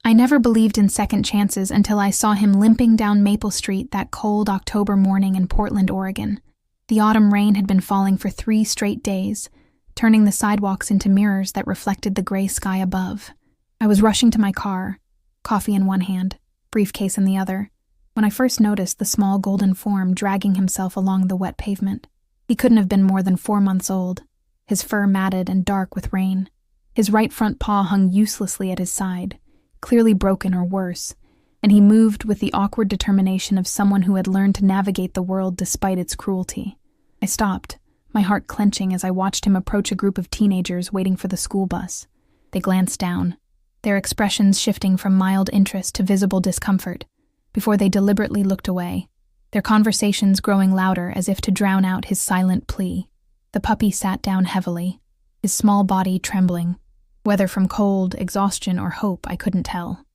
I never believed in second chances until I saw him limping down Maple Street that cold October morning in Portland, Oregon. The autumn rain had been falling for 3 straight days, turning the sidewalks into mirrors that reflected the gray sky above. I was rushing to my car, coffee in one hand, briefcase in the other, when I first noticed the small golden form dragging himself along the wet pavement. He couldn't have been more than 4 months old, his fur matted and dark with rain. His right front paw hung uselessly at his side, clearly broken or worse, and he moved with the awkward determination of someone who had learned to navigate the world despite its cruelty. I stopped, my heart clenching as I watched him approach a group of teenagers waiting for the school bus. They glanced down, their expressions shifting from mild interest to visible discomfort, before they deliberately looked away, their conversations growing louder as if to drown out his silent plea. The puppy sat down heavily, his small body trembling. Whether from cold, exhaustion, or hope, I couldn't tell.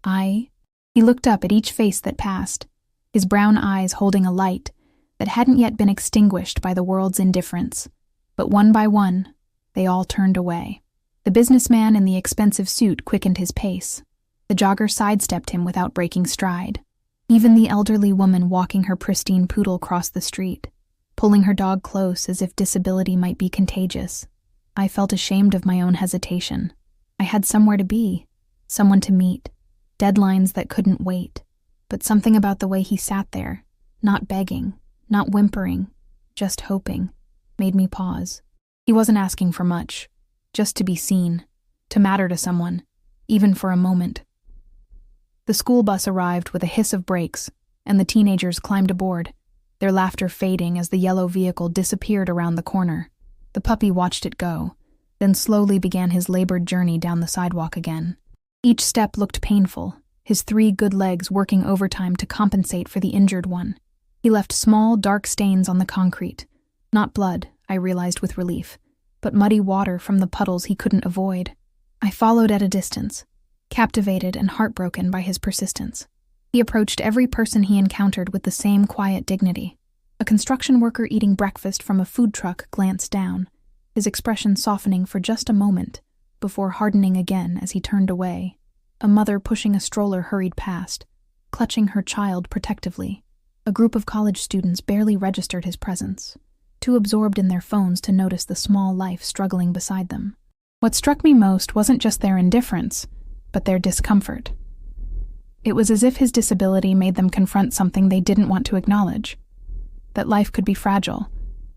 He looked up at each face that passed, his brown eyes holding a light that hadn't yet been extinguished by the world's indifference. But one by one, they all turned away. The businessman in the expensive suit quickened his pace. The jogger sidestepped him without breaking stride. Even the elderly woman walking her pristine poodle crossed the street, pulling her dog close as if disability might be contagious. I felt ashamed of my own hesitation. I had somewhere to be, someone to meet, deadlines that couldn't wait. But something about the way he sat there, not begging, not whimpering, just hoping, made me pause. He wasn't asking for much, just to be seen, to matter to someone, even for a moment. The school bus arrived with a hiss of brakes, and the teenagers climbed aboard, their laughter fading as the yellow vehicle disappeared around the corner. The puppy watched it go, then slowly began his labored journey down the sidewalk again. Each step looked painful, his 3 good legs working overtime to compensate for the injured one. He left small, dark stains on the concrete. Not blood, I realized with relief, but muddy water from the puddles he couldn't avoid. I followed at a distance, captivated and heartbroken by his persistence. He approached every person he encountered with the same quiet dignity. A construction worker eating breakfast from a food truck glanced down, his expression softening for just a moment, before hardening again as he turned away. A mother pushing a stroller hurried past, clutching her child protectively. A group of college students barely registered his presence, too absorbed in their phones to notice the small life struggling beside them. What struck me most wasn't just their indifference, but their discomfort. It was as if his disability made them confront something they didn't want to acknowledge. That life could be fragile,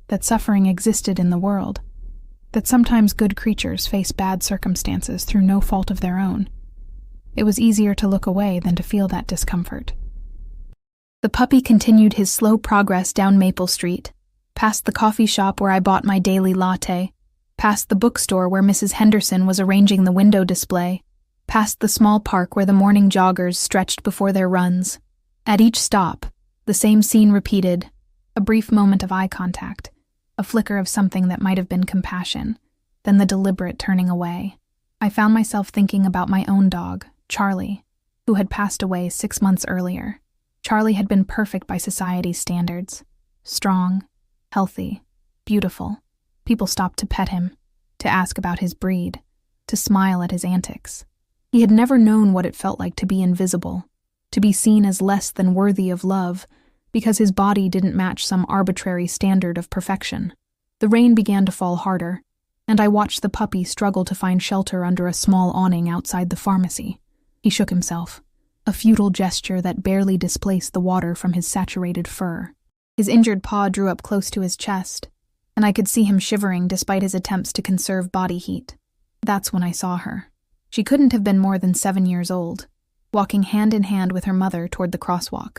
that suffering existed in the world, that sometimes good creatures face bad circumstances through no fault of their own. It was easier to look away than to feel that discomfort. The puppy continued his slow progress down Maple Street, past the coffee shop where I bought my daily latte, past the bookstore where Mrs. Henderson was arranging the window display, past the small park where the morning joggers stretched before their runs. At each stop, the same scene repeated. A brief moment of eye contact, a flicker of something that might have been compassion, then the deliberate turning away. I found myself thinking about my own dog, Charlie, who had passed away 6 months earlier. Charlie had been perfect by society's standards. Strong, healthy, beautiful. People stopped to pet him, to ask about his breed, to smile at his antics. He had never known what it felt like to be invisible, to be seen as less than worthy of love, because his body didn't match some arbitrary standard of perfection. The rain began to fall harder, and I watched the puppy struggle to find shelter under a small awning outside the pharmacy. He shook himself, a futile gesture that barely displaced the water from his saturated fur. His injured paw drew up close to his chest, and I could see him shivering despite his attempts to conserve body heat. That's when I saw her. She couldn't have been more than 7 years old, walking hand in hand with her mother toward the crosswalk.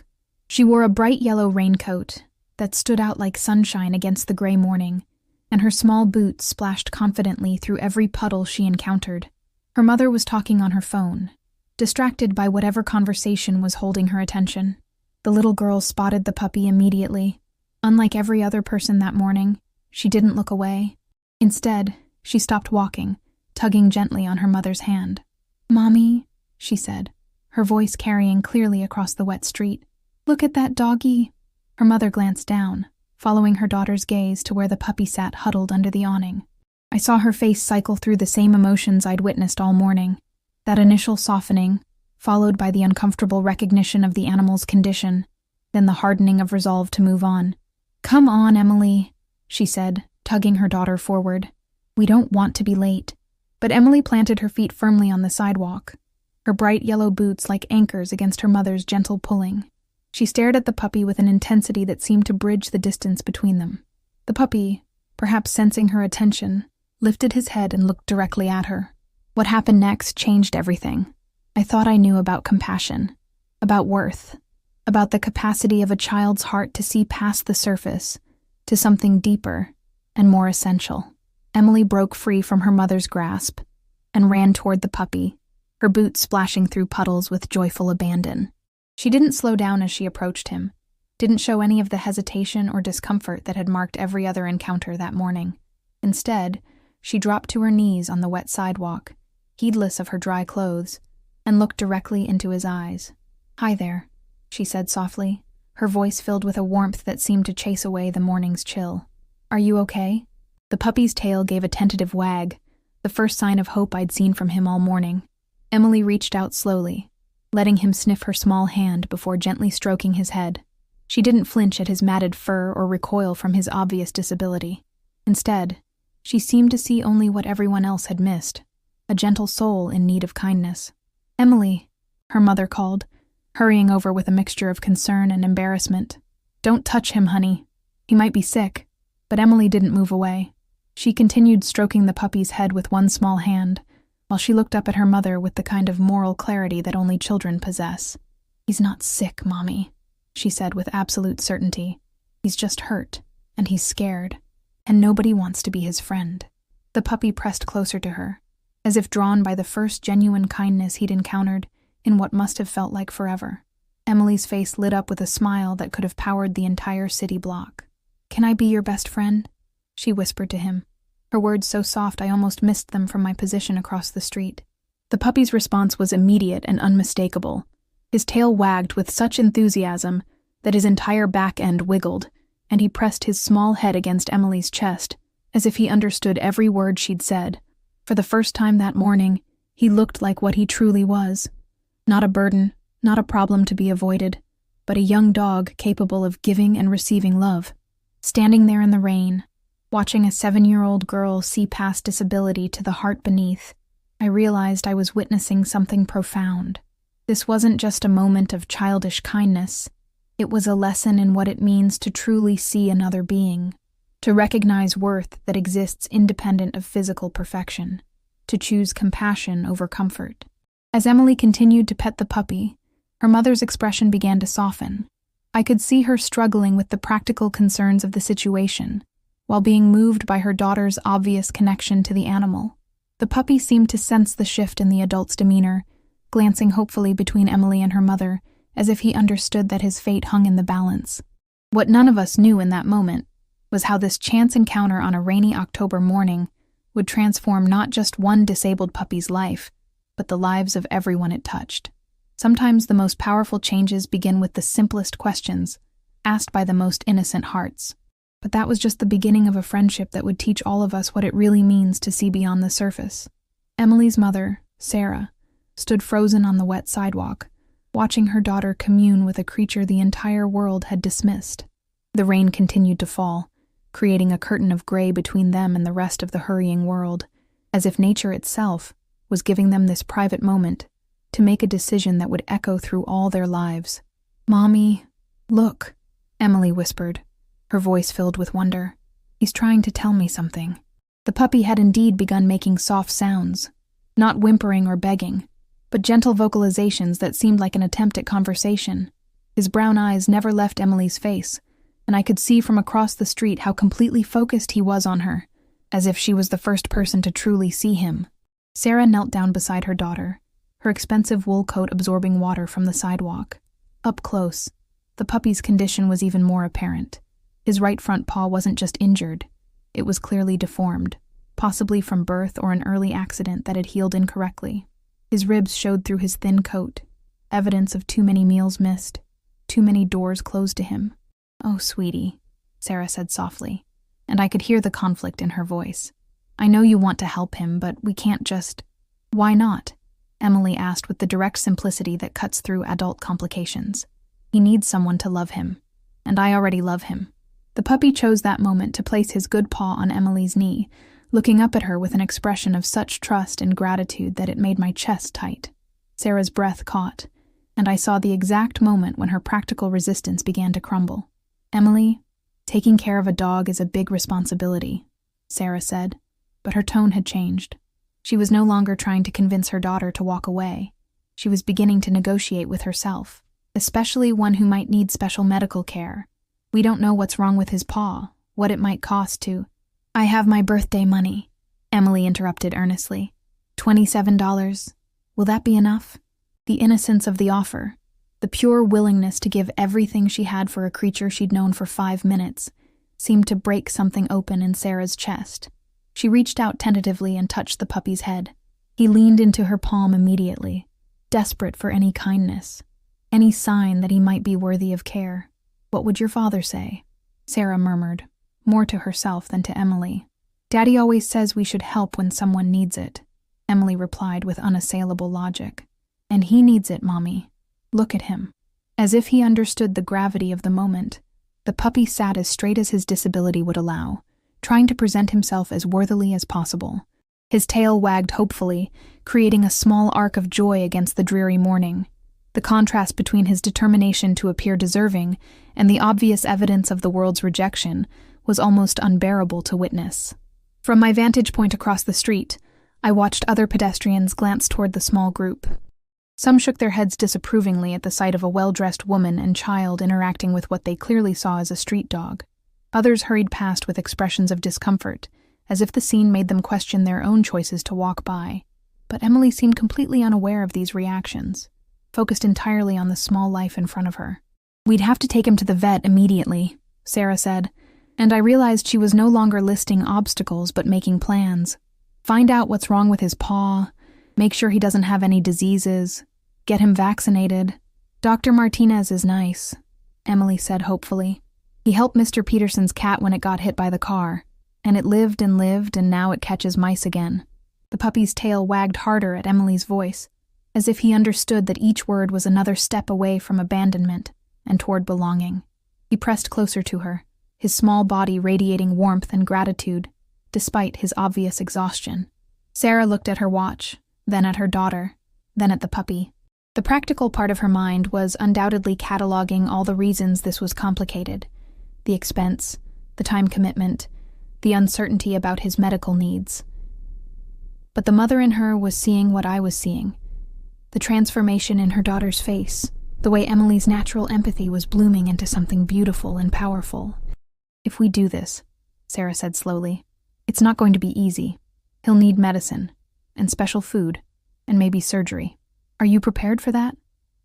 She wore a bright yellow raincoat that stood out like sunshine against the gray morning, and her small boots splashed confidently through every puddle she encountered. Her mother was talking on her phone, distracted by whatever conversation was holding her attention. The little girl spotted the puppy immediately. Unlike every other person that morning, she didn't look away. Instead, she stopped walking, tugging gently on her mother's hand. "Mommy," she said, her voice carrying clearly across the wet street. "Look at that doggy." Her mother glanced down, following her daughter's gaze to where the puppy sat huddled under the awning. I saw her face cycle through the same emotions I'd witnessed all morning. That initial softening, followed by the uncomfortable recognition of the animal's condition, then the hardening of resolve to move on. "Come on, Emily," she said, tugging her daughter forward. "We don't want to be late." But Emily planted her feet firmly on the sidewalk, her bright yellow boots like anchors against her mother's gentle pulling. She stared at the puppy with an intensity that seemed to bridge the distance between them. The puppy, perhaps sensing her attention, lifted his head and looked directly at her. What happened next changed everything. I thought I knew about compassion, about worth, about the capacity of a child's heart to see past the surface to something deeper and more essential. Emily broke free from her mother's grasp and ran toward the puppy, her boots splashing through puddles with joyful abandon. She didn't slow down as she approached him, didn't show any of the hesitation or discomfort that had marked every other encounter that morning. Instead, she dropped to her knees on the wet sidewalk, heedless of her dry clothes, and looked directly into his eyes. "Hi there," she said softly, her voice filled with a warmth that seemed to chase away the morning's chill. "Are you okay?" The puppy's tail gave a tentative wag, the first sign of hope I'd seen from him all morning. Emily reached out slowly, letting him sniff her small hand before gently stroking his head. She didn't flinch at his matted fur or recoil from his obvious disability. Instead, she seemed to see only what everyone else had missed, a gentle soul in need of kindness. "Emily," her mother called, hurrying over with a mixture of concern and embarrassment. "Don't touch him, honey. He might be sick." But Emily didn't move away. She continued stroking the puppy's head with one small hand, while she looked up at her mother with the kind of moral clarity that only children possess. "He's not sick, Mommy," she said with absolute certainty. "He's just hurt, and he's scared, and nobody wants to be his friend." The puppy pressed closer to her, as if drawn by the first genuine kindness he'd encountered in what must have felt like forever. Emily's face lit up with a smile that could have powered the entire city block. "Can I be your best friend?" she whispered to him, her words so soft I almost missed them from my position across the street. The puppy's response was immediate and unmistakable. His tail wagged with such enthusiasm that his entire back end wiggled, and he pressed his small head against Emily's chest, as if he understood every word she'd said. For the first time that morning, he looked like what he truly was. Not a burden, not a problem to be avoided, but a young dog capable of giving and receiving love. Standing there in the rain, watching a 7-year-old girl see past disability to the heart beneath, I realized I was witnessing something profound. This wasn't just a moment of childish kindness. It was a lesson in what it means to truly see another being, to recognize worth that exists independent of physical perfection, to choose compassion over comfort. As Emily continued to pet the puppy, her mother's expression began to soften. I could see her struggling with the practical concerns of the situation, while being moved by her daughter's obvious connection to the animal. The puppy seemed to sense the shift in the adult's demeanor, glancing hopefully between Emily and her mother, as if he understood that his fate hung in the balance. What none of us knew in that moment was how this chance encounter on a rainy October morning would transform not just one disabled puppy's life, but the lives of everyone it touched. Sometimes the most powerful changes begin with the simplest questions, asked by the most innocent hearts. But that was just the beginning of a friendship that would teach all of us what it really means to see beyond the surface. Emily's mother, Sarah, stood frozen on the wet sidewalk, watching her daughter commune with a creature the entire world had dismissed. The rain continued to fall, creating a curtain of gray between them and the rest of the hurrying world, as if nature itself was giving them this private moment to make a decision that would echo through all their lives. "Mommy, look," Emily whispered, her voice filled with wonder. "He's trying to tell me something." The puppy had indeed begun making soft sounds, not whimpering or begging, but gentle vocalizations that seemed like an attempt at conversation. His brown eyes never left Emily's face, and I could see from across the street how completely focused he was on her, as if she was the first person to truly see him. Sarah knelt down beside her daughter, her expensive wool coat absorbing water from the sidewalk. Up close, the puppy's condition was even more apparent. His right front paw wasn't just injured, it was clearly deformed, possibly from birth or an early accident that had healed incorrectly. His ribs showed through his thin coat, evidence of too many meals missed, too many doors closed to him. "Oh, sweetie," Sarah said softly, and I could hear the conflict in her voice. "I know you want to help him, but we can't just—" "Why not?" Emily asked with the direct simplicity that cuts through adult complications. He needs someone to love him, and I already love him. The puppy chose that moment to place his good paw on Emily's knee, looking up at her with an expression of such trust and gratitude that it made my chest tight. Sarah's breath caught, and I saw the exact moment when her practical resistance began to crumble. "Emily, taking care of a dog is a big responsibility," Sarah said, but her tone had changed. She was no longer trying to convince her daughter to walk away. She was beginning to negotiate with herself, especially one who might need special medical care. "We don't know what's wrong with his paw, what it might cost to—" "I have my birthday money," Emily interrupted earnestly. $27. Will that be enough?" The innocence of the offer, the pure willingness to give everything she had for a creature she'd known for 5 minutes, seemed to break something open in Sarah's chest. She reached out tentatively and touched the puppy's head. He leaned into her palm immediately, desperate for any kindness, any sign that he might be worthy of care. "What would your father say?" Sarah murmured, more to herself than to Emily. "Daddy always says we should help when someone needs it," Emily replied with unassailable logic. "And he needs it, Mommy. Look at him." As if he understood the gravity of the moment, the puppy sat as straight as his disability would allow, trying to present himself as worthily as possible. His tail wagged hopefully, creating a small arc of joy against the dreary morning. The contrast between his determination to appear deserving and the obvious evidence of the world's rejection was almost unbearable to witness. From my vantage point across the street, I watched other pedestrians glance toward the small group. Some shook their heads disapprovingly at the sight of a well-dressed woman and child interacting with what they clearly saw as a street dog. Others hurried past with expressions of discomfort, as if the scene made them question their own choices to walk by. But Emily seemed completely unaware of these reactions, focused entirely on the small life in front of her. "We'd have to take him to the vet immediately," Sarah said, and I realized she was no longer listing obstacles but making plans. Find out what's wrong with his paw, make sure he doesn't have any diseases, get him vaccinated. "Dr. Martinez is nice," Emily said hopefully. "He helped Mr. Peterson's cat when it got hit by the car, and it lived and now it catches mice again." The puppy's tail wagged harder at Emily's voice, as if he understood that each word was another step away from abandonment and toward belonging. He pressed closer to her, his small body radiating warmth and gratitude, despite his obvious exhaustion. Sarah looked at her watch, then at her daughter, then at the puppy. The practical part of her mind was undoubtedly cataloging all the reasons this was complicated: the expense, the time commitment, the uncertainty about his medical needs. But the mother in her was seeing what I was seeing, the transformation in her daughter's face, the way Emily's natural empathy was blooming into something beautiful and powerful. "If we do this," Sarah said slowly, "it's not going to be easy. He'll need medicine, and special food, and maybe surgery. Are you prepared for that?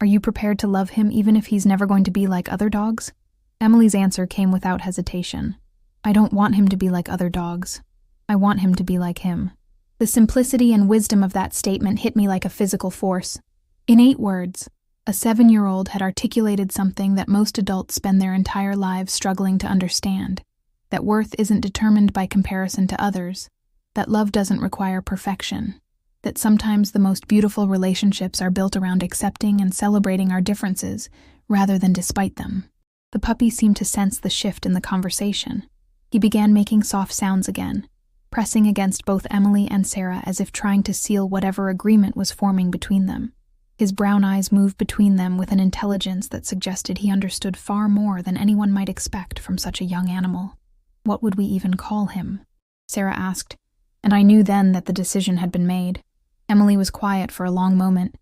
Are you prepared to love him even if he's never going to be like other dogs?" Emily's answer came without hesitation. "I don't want him to be like other dogs. I want him to be like him." The simplicity and wisdom of that statement hit me like a physical force. In 8 words, a 7-year-old had articulated something that most adults spend their entire lives struggling to understand: that worth isn't determined by comparison to others, that love doesn't require perfection, that sometimes the most beautiful relationships are built around accepting and celebrating our differences rather than despite them. The puppy seemed to sense the shift in the conversation. He began making soft sounds again, pressing against both Emily and Sarah as if trying to seal whatever agreement was forming between them. His brown eyes moved between them with an intelligence that suggested he understood far more than anyone might expect from such a young animal. "What would we even call him?" Sarah asked, and I knew then that the decision had been made. Emily was quiet for a long moment,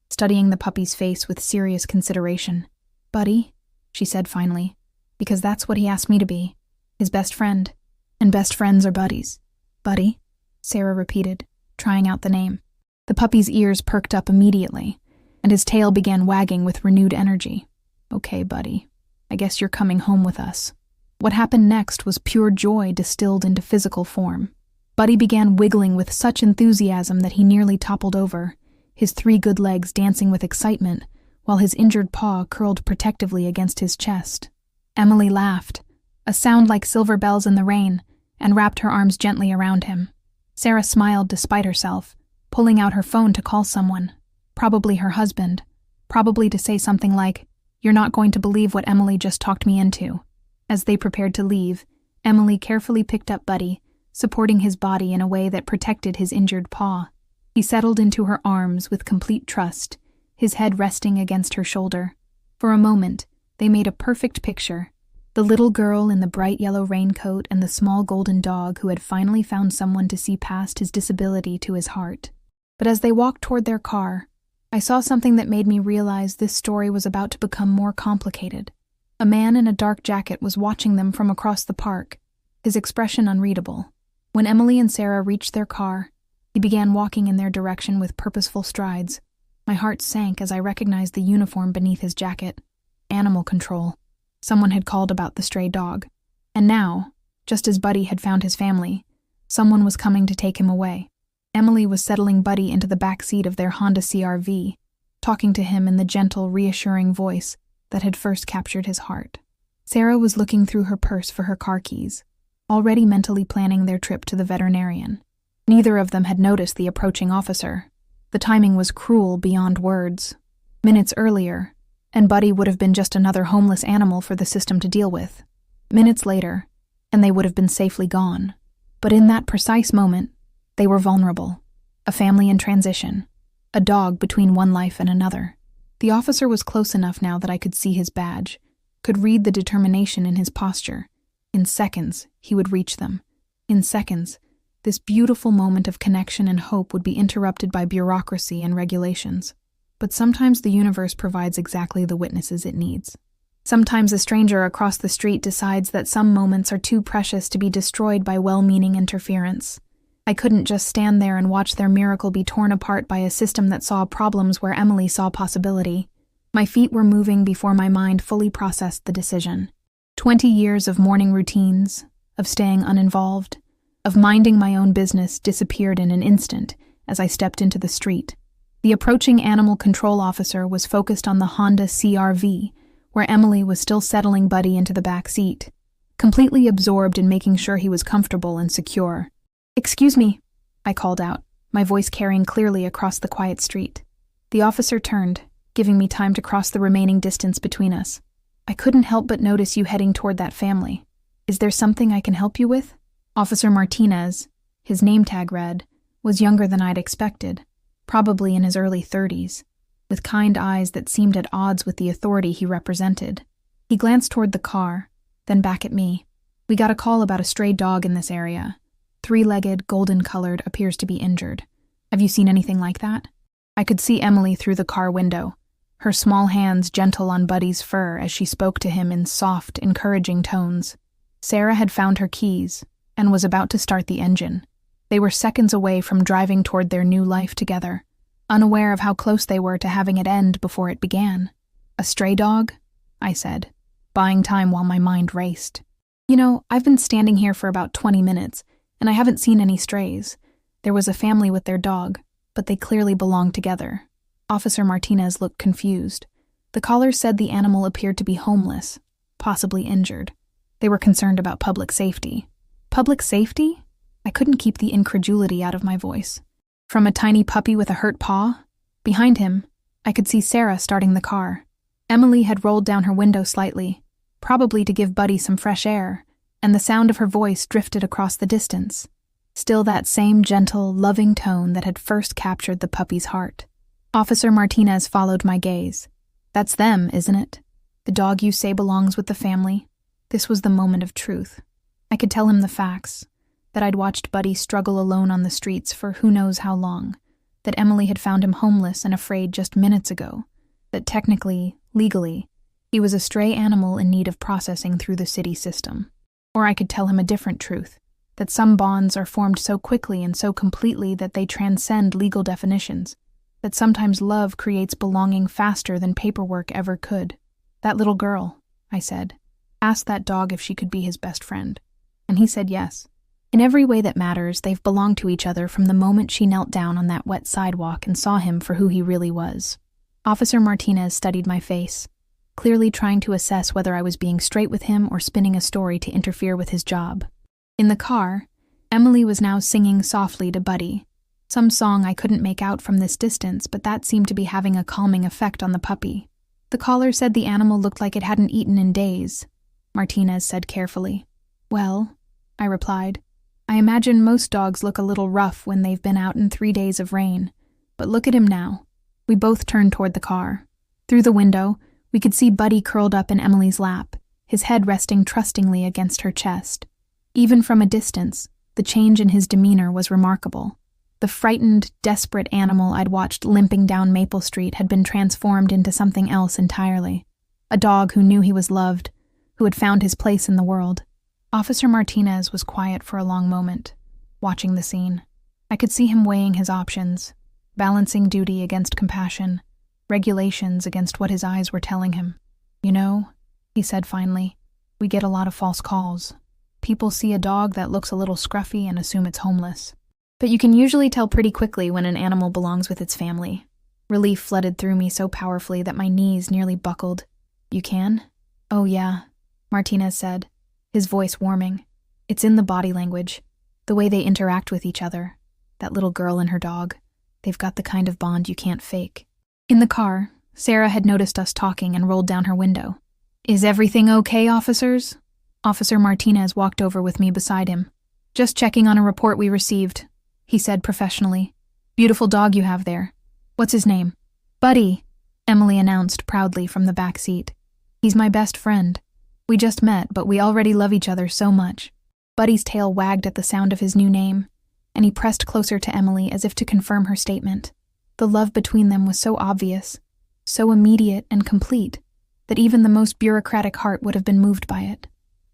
studying the puppy's face with serious consideration. "Buddy," she said finally, "because that's what he asked me to be, his best friend, and best friends are buddies." "Buddy," Sarah repeated, trying out the name. The puppy's ears perked up immediately, and his tail began wagging with renewed energy. "Okay, buddy, I guess you're coming home with us." What happened next was pure joy distilled into physical form. Buddy began wiggling with such enthusiasm that he nearly toppled over, his 3 good legs dancing with excitement, while his injured paw curled protectively against his chest. Emily laughed, a sound like silver bells in the rain, and wrapped her arms gently around him. Sarah smiled despite herself, pulling out her phone to call someone, probably her husband, probably to say something like, "You're not going to believe what Emily just talked me into." As they prepared to leave, Emily carefully picked up Buddy, supporting his body in a way that protected his injured paw. He settled into her arms with complete trust, his head resting against her shoulder. For a moment, they made a perfect picture. The little girl in the bright yellow raincoat and the small golden dog who had finally found someone to see past his disability to his heart. But as they walked toward their car, I saw something that made me realize this story was about to become more complicated. A man in a dark jacket was watching them from across the park, his expression unreadable. When Emily and Sarah reached their car, he began walking in their direction with purposeful strides. My heart sank as I recognized the uniform beneath his jacket. Animal control. Someone had called about the stray dog. And now, just as Buddy had found his family, someone was coming to take him away. Emily was settling Buddy into the back seat of their Honda CR-V, talking to him in the gentle, reassuring voice that had first captured his heart. Sarah was looking through her purse for her car keys, already mentally planning their trip to the veterinarian. Neither of them had noticed the approaching officer. The timing was cruel beyond words. Minutes earlier, and Buddy would have been just another homeless animal for the system to deal with. Minutes later, and they would have been safely gone. But in that precise moment, they were vulnerable. A family in transition. A dog between one life and another. The officer was close enough now that I could see his badge, could read the determination in his posture. In seconds, he would reach them. In seconds, this beautiful moment of connection and hope would be interrupted by bureaucracy and regulations. But sometimes the universe provides exactly the witnesses it needs. Sometimes a stranger across the street decides that some moments are too precious to be destroyed by well-meaning interference. I couldn't just stand there and watch their miracle be torn apart by a system that saw problems where Emily saw possibility. My feet were moving before my mind fully processed the decision. 20 years of morning routines, of staying uninvolved, of minding my own business disappeared in an instant as I stepped into the street. The approaching animal control officer was focused on the Honda CR-V, where Emily was still settling Buddy into the back seat, completely absorbed in making sure he was comfortable and secure. "Excuse me," I called out, my voice carrying clearly across the quiet street. The officer turned, giving me time to cross the remaining distance between us. "I couldn't help but notice you heading toward that family. Is there something I can help you with?" Officer Martinez, his name tag read, was younger than I'd expected, probably in his early 30s, with kind eyes that seemed at odds with the authority he represented. He glanced toward the car, then back at me. "We got a call about a stray dog in this area. Three-legged, golden-colored, appears to be injured. Have you seen anything like that?" I could see Emily through the car window, her small hands gentle on Buddy's fur as she spoke to him in soft, encouraging tones. Sarah had found her keys and was about to start the engine. They were seconds away from driving toward their new life together, unaware of how close they were to having it end before it began. "A stray dog?" I said, buying time while my mind raced. "You know, I've been standing here for about 20 minutes, and I haven't seen any strays. There was a family with their dog, but they clearly belonged together." Officer Martinez looked confused. The caller said the animal appeared to be homeless, possibly injured. They were concerned about public safety. Public safety? I couldn't keep the incredulity out of my voice. From a tiny puppy with a hurt paw? Behind him, I could see Sarah starting the car. Emily had rolled down her window slightly, probably to give Buddy some fresh air, and the sound of her voice drifted across the distance. Still that same gentle, loving tone that had first captured the puppy's heart. Officer Martinez followed my gaze. "That's them, isn't it? The dog you say belongs with the family?" This was the moment of truth. I could tell him the facts, that I'd watched Buddy struggle alone on the streets for who knows how long, that Emily had found him homeless and afraid just minutes ago, that technically, legally, he was a stray animal in need of processing through the city system. Or I could tell him a different truth, that some bonds are formed so quickly and so completely that they transcend legal definitions, that sometimes love creates belonging faster than paperwork ever could. "That little girl," I said, "asked that dog if she could be his best friend. And he said yes. In every way that matters, they've belonged to each other from the moment she knelt down on that wet sidewalk and saw him for who he really was." Officer Martinez studied my face, clearly trying to assess whether I was being straight with him or spinning a story to interfere with his job. In the car, Emily was now singing softly to Buddy, Some song I couldn't make out from this distance, but that seemed to be having a calming effect on the puppy. The caller said the animal looked like it hadn't eaten in days, Martinez said carefully. Well, I replied, I imagine most dogs look a little rough when they've been out in 3 days of rain, but look at him now. We both turned toward the car. Through the window, we could see Buddy curled up in Emily's lap, his head resting trustingly against her chest. Even from a distance, the change in his demeanor was remarkable. The frightened, desperate animal I'd watched limping down Maple Street had been transformed into something else entirely. A dog who knew he was loved, who had found his place in the world. Officer Martinez was quiet for a long moment, watching the scene. I could see him weighing his options, balancing duty against compassion, regulations against what his eyes were telling him. You know, he said finally, we get a lot of false calls. People see a dog that looks a little scruffy and assume it's homeless. But you can usually tell pretty quickly when an animal belongs with its family. Relief flooded through me so powerfully that my knees nearly buckled. You can? Oh yeah, Martinez said, his voice warming. It's in the body language, the way they interact with each other. That little girl and her dog, they've got the kind of bond you can't fake. In the car, Sarah had noticed us talking and rolled down her window. Is everything okay, officers? Officer Martinez walked over with me beside him. Just checking on a report we received, he said professionally. Beautiful dog you have there. What's his name? Buddy, Emily announced proudly from the back seat. He's my best friend. We just met, but we already love each other so much. Buddy's tail wagged at the sound of his new name, and he pressed closer to Emily as if to confirm her statement. The love between them was so obvious, so immediate and complete, that even the most bureaucratic heart would have been moved by it.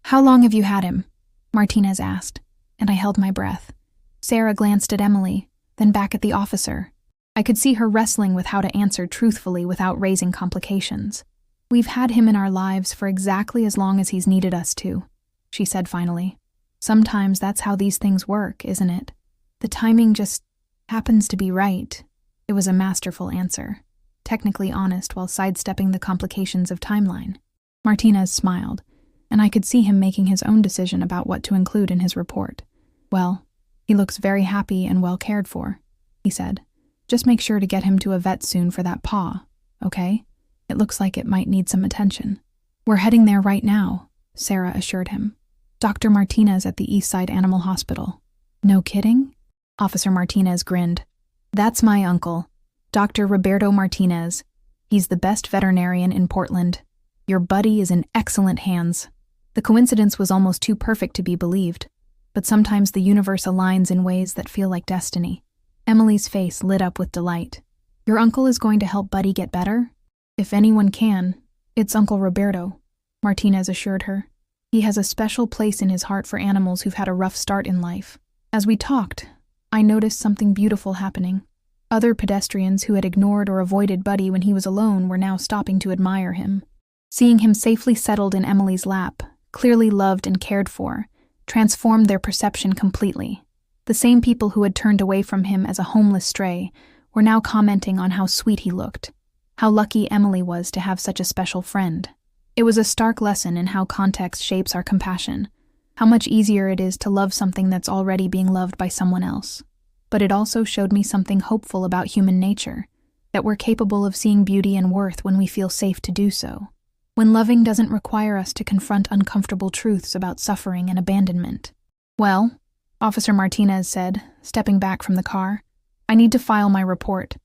How long have you had him? Martinez asked, and I held my breath. Sarah glanced at Emily, then back at the officer. I could see her wrestling with how to answer truthfully without raising complications. We've had him in our lives for exactly as long as he's needed us to, she said finally. Sometimes that's how these things work, isn't it? The timing just happens to be right. It was a masterful answer, technically honest while sidestepping the complications of timeline. Martinez smiled, and I could see him making his own decision about what to include in his report. Well, he looks very happy and well cared for, he said. Just make sure to get him to a vet soon for that paw, okay? It looks like it might need some attention. We're heading there right now, Sarah assured him. Dr. Martinez at the Eastside Animal Hospital. No kidding? Officer Martinez grinned. That's my uncle, Dr. Roberto Martinez. He's the best veterinarian in Portland. Your buddy is in excellent hands. The coincidence was almost too perfect to be believed, but sometimes the universe aligns in ways that feel like destiny. Emily's face lit up with delight. Your uncle is going to help Buddy get better? If anyone can, it's Uncle Roberto, Martinez assured her. He has a special place in his heart for animals who've had a rough start in life. As we talked, I noticed something beautiful happening. Other pedestrians who had ignored or avoided Buddy when he was alone were now stopping to admire him. Seeing him safely settled in Emily's lap, clearly loved and cared for, transformed their perception completely. The same people who had turned away from him as a homeless stray were now commenting on how sweet he looked, how lucky Emily was to have such a special friend. It was a stark lesson in how context shapes our compassion, how much easier it is to love something that's already being loved by someone else. But it also showed me something hopeful about human nature, that we're capable of seeing beauty and worth when we feel safe to do so. When loving doesn't require us to confront uncomfortable truths about suffering and abandonment. Well, Officer Martinez said, stepping back from the car, I need to file my report.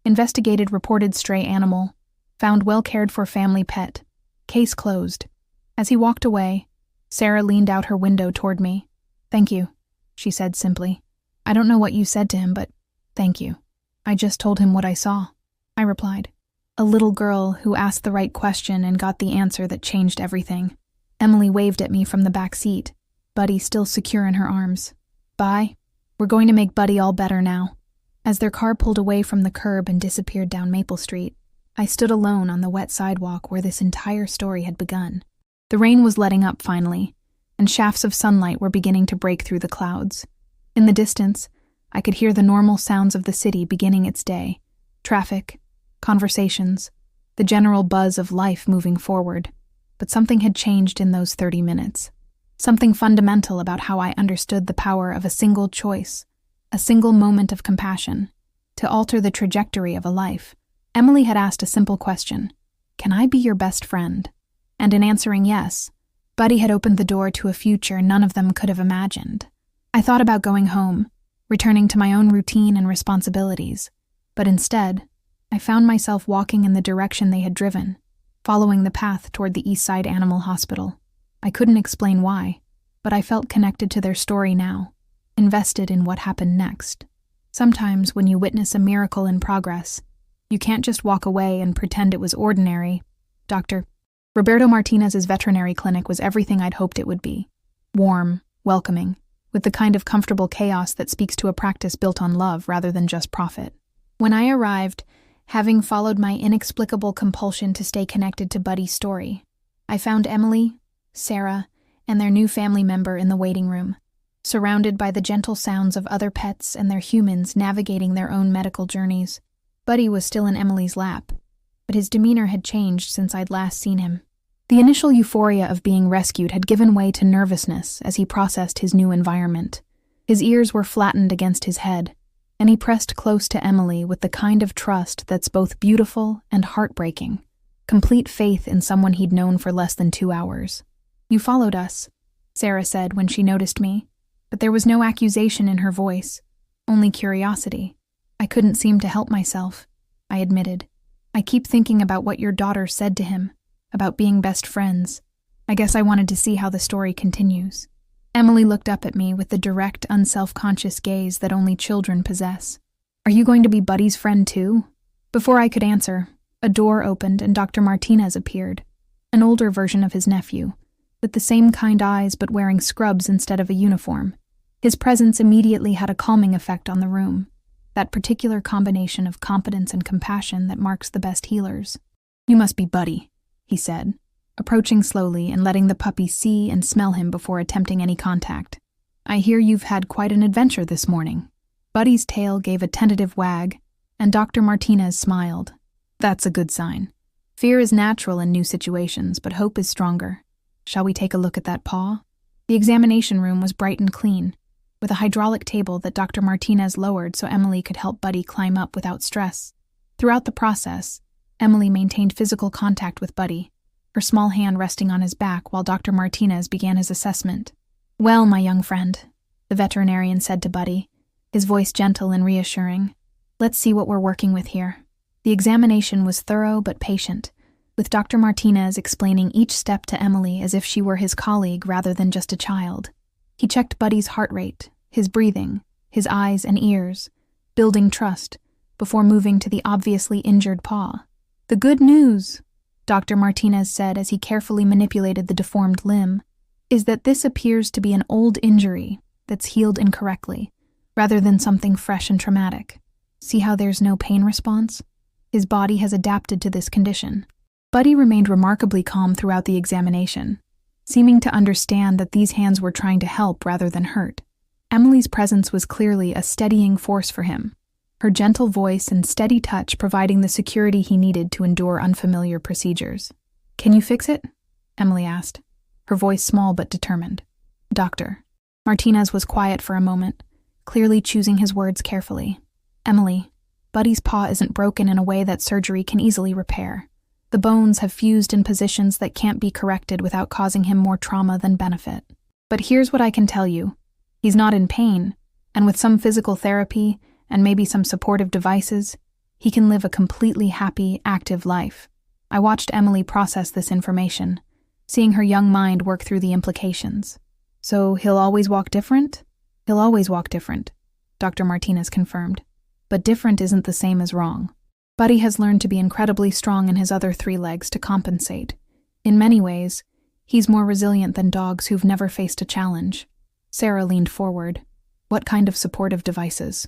Investigated reported stray animal. Found well-cared-for family pet. Case closed. As he walked away, Sarah leaned out her window toward me. Thank you, she said simply. I don't know what you said to him, but thank you. I just told him what I saw, I replied. A little girl who asked the right question and got the answer that changed everything. Emily waved at me from the back seat, Buddy still secure in her arms. Bye. We're going to make Buddy all better now. As their car pulled away from the curb and disappeared down Maple Street, I stood alone on the wet sidewalk where this entire story had begun. The rain was letting up finally, and shafts of sunlight were beginning to break through the clouds. In the distance, I could hear the normal sounds of the city beginning its day. Traffic, conversations, the general buzz of life moving forward. But something had changed in those 30 minutes. Something fundamental about how I understood the power of a single choice, a single moment of compassion, to alter the trajectory of a life. Emily had asked a simple question: "Can I be your best friend?" And in answering yes, Buddy had opened the door to a future none of them could have imagined. I thought about going home, returning to my own routine and responsibilities, but instead, I found myself walking in the direction they had driven, following the path toward the Eastside Animal Hospital. I couldn't explain why, but I felt connected to their story now, invested in what happened next. Sometimes when you witness a miracle in progress, you can't just walk away and pretend it was ordinary. Dr. Roberto Martinez's veterinary clinic was everything I'd hoped it would be. Warm, welcoming, with the kind of comfortable chaos that speaks to a practice built on love rather than just profit. When I arrived, having followed my inexplicable compulsion to stay connected to Buddy's story, I found Emily, Sarah, and their new family member in the waiting room, surrounded by the gentle sounds of other pets and their humans navigating their own medical journeys. Buddy was still in Emily's lap, but his demeanor had changed since I'd last seen him. The initial euphoria of being rescued had given way to nervousness as he processed his new environment. His ears were flattened against his head, and he pressed close to Emily with the kind of trust that's both beautiful and heartbreaking, complete faith in someone he'd known for less than 2 hours. "You followed us," Sarah said when she noticed me, but there was no accusation in her voice, only curiosity. "I couldn't seem to help myself," I admitted. "I keep thinking about what your daughter said to him, about being best friends. I guess I wanted to see how the story continues." Emily looked up at me with the direct, unself-conscious gaze that only children possess. "Are you going to be Buddy's friend too?" Before I could answer, a door opened and Dr. Martinez appeared, an older version of his nephew, with the same kind eyes but wearing scrubs instead of a uniform. His presence immediately had a calming effect on the room, that particular combination of competence and compassion that marks the best healers. "You must be Buddy," he said, approaching slowly and letting the puppy see and smell him before attempting any contact. "I hear you've had quite an adventure this morning." Buddy's tail gave a tentative wag, and Dr. Martinez smiled. "That's a good sign. Fear is natural in new situations, but hope is stronger. Shall we take a look at that paw?" The examination room was bright and clean, with a hydraulic table that Dr. Martinez lowered so Emily could help Buddy climb up without stress. Throughout the process, Emily maintained physical contact with Buddy, her small hand resting on his back while Dr. Martinez began his assessment. "Well, my young friend," the veterinarian said to Buddy, his voice gentle and reassuring, "let's see what we're working with here." The examination was thorough but patient, with Dr. Martinez explaining each step to Emily as if she were his colleague rather than just a child. He checked Buddy's heart rate, his breathing, his eyes and ears, building trust, before moving to the obviously injured paw. "The good news," Dr. Martinez said as he carefully manipulated the deformed limb, "is that this appears to be an old injury that's healed incorrectly, rather than something fresh and traumatic. See how there's no pain response? His body has adapted to this condition." Buddy remained remarkably calm throughout the examination, seeming to understand that these hands were trying to help rather than hurt. Emily's presence was clearly a steadying force for him, her gentle voice and steady touch providing the security he needed to endure unfamiliar procedures. "Can you fix it?" Emily asked, her voice small but determined. "Doctor." Martinez was quiet for a moment, clearly choosing his words carefully. "Emily, Buddy's paw isn't broken in a way that surgery can easily repair. The bones have fused in positions that can't be corrected without causing him more trauma than benefit. But here's what I can tell you. He's not in pain, and with some physical therapy and maybe some supportive devices, he can live a completely happy, active life." I watched Emily process this information, seeing her young mind work through the implications. "So he'll always walk different?" "He'll always walk different," Dr. Martinez confirmed. "But different isn't the same as wrong. Buddy has learned to be incredibly strong in his other 3 legs to compensate. In many ways, he's more resilient than dogs who've never faced a challenge." Sarah leaned forward. "What kind of supportive devices?"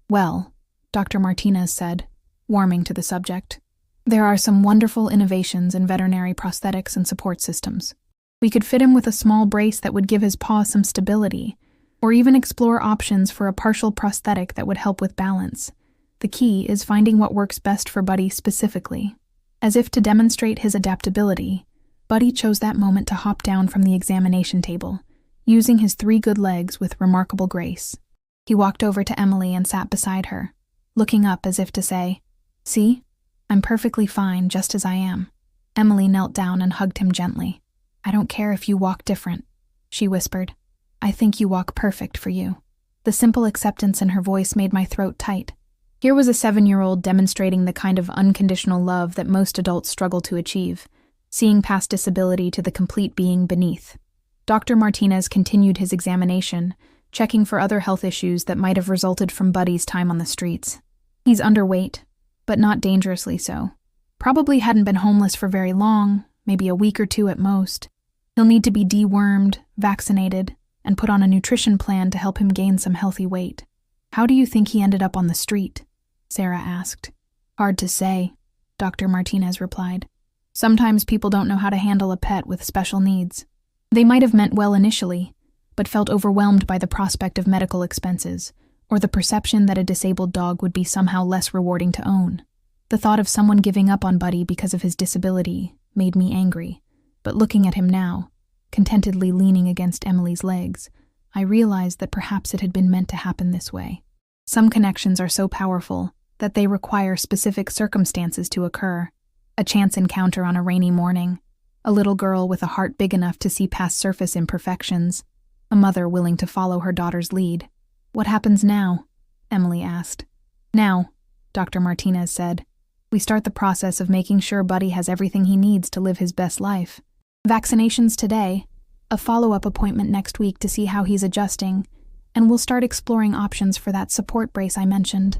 "Well," Dr. Martinez said, warming to the subject, "there are some wonderful innovations in veterinary prosthetics and support systems. We could fit him with a small brace that would give his paw some stability, or even explore options for a partial prosthetic that would help with balance. The key is finding what works best for Buddy specifically." As if to demonstrate his adaptability, Buddy chose that moment to hop down from the examination table, using his 3 good legs with remarkable grace. He walked over to Emily and sat beside her, looking up as if to say, "See? I'm perfectly fine just as I am." Emily knelt down and hugged him gently. "I don't care if you walk different," she whispered. "I think you walk perfect for you." The simple acceptance in her voice made my throat tight. Here was a 7-year-old demonstrating the kind of unconditional love that most adults struggle to achieve, seeing past disability to the complete being beneath. Dr. Martinez continued his examination, checking for other health issues that might have resulted from Buddy's time on the streets. He's underweight, but not dangerously so. Probably hadn't been homeless for very long, maybe a week or 2 at most. He'll need to be dewormed, vaccinated, and put on a nutrition plan to help him gain some healthy weight. "How do you think he ended up on the street?" Sarah asked. "Hard to say," Dr. Martinez replied. "Sometimes people don't know how to handle a pet with special needs. They might have meant well initially, but felt overwhelmed by the prospect of medical expenses, or the perception that a disabled dog would be somehow less rewarding to own. The thought of someone giving up on Buddy because of his disability made me angry, but looking at him now, contentedly leaning against Emily's legs, I realized that perhaps it had been meant to happen this way. Some connections are so powerful that they require specific circumstances to occur. A chance encounter on a rainy morning, a little girl with a heart big enough to see past surface imperfections, a mother willing to follow her daughter's lead. "What happens now?" Emily asked. "Now," Dr. Martinez said, "we start the process of making sure Buddy has everything he needs to live his best life. Vaccinations today, a follow-up appointment next week to see how he's adjusting, and we'll start exploring options for that support brace I mentioned."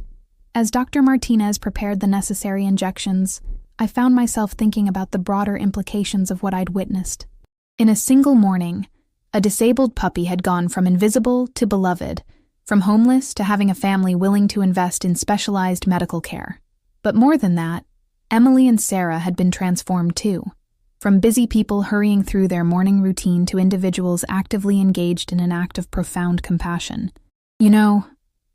As Dr. Martinez prepared the necessary injections, I found myself thinking about the broader implications of what I'd witnessed. In a single morning, a disabled puppy had gone from invisible to beloved, from homeless to having a family willing to invest in specialized medical care. But more than that, Emily and Sarah had been transformed too. From busy people hurrying through their morning routine to individuals actively engaged in an act of profound compassion. "You know,"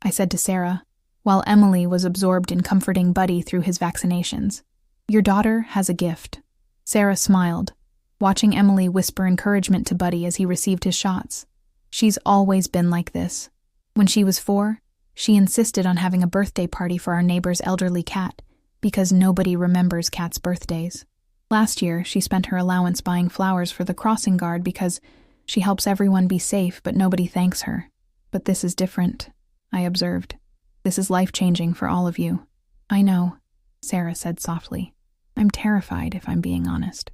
I said to Sarah, while Emily was absorbed in comforting Buddy through his vaccinations, "your daughter has a gift." Sarah smiled, watching Emily whisper encouragement to Buddy as he received his shots. "She's always been like this. When she was 4, she insisted on having a birthday party for our neighbor's elderly cat, because nobody remembers cats' birthdays. Last year, she spent her allowance buying flowers for the crossing guard because she helps everyone be safe but nobody thanks her. But this is different," I observed. "This is life-changing for all of you." "I know," Sarah said softly. "I'm terrified, if I'm being honest.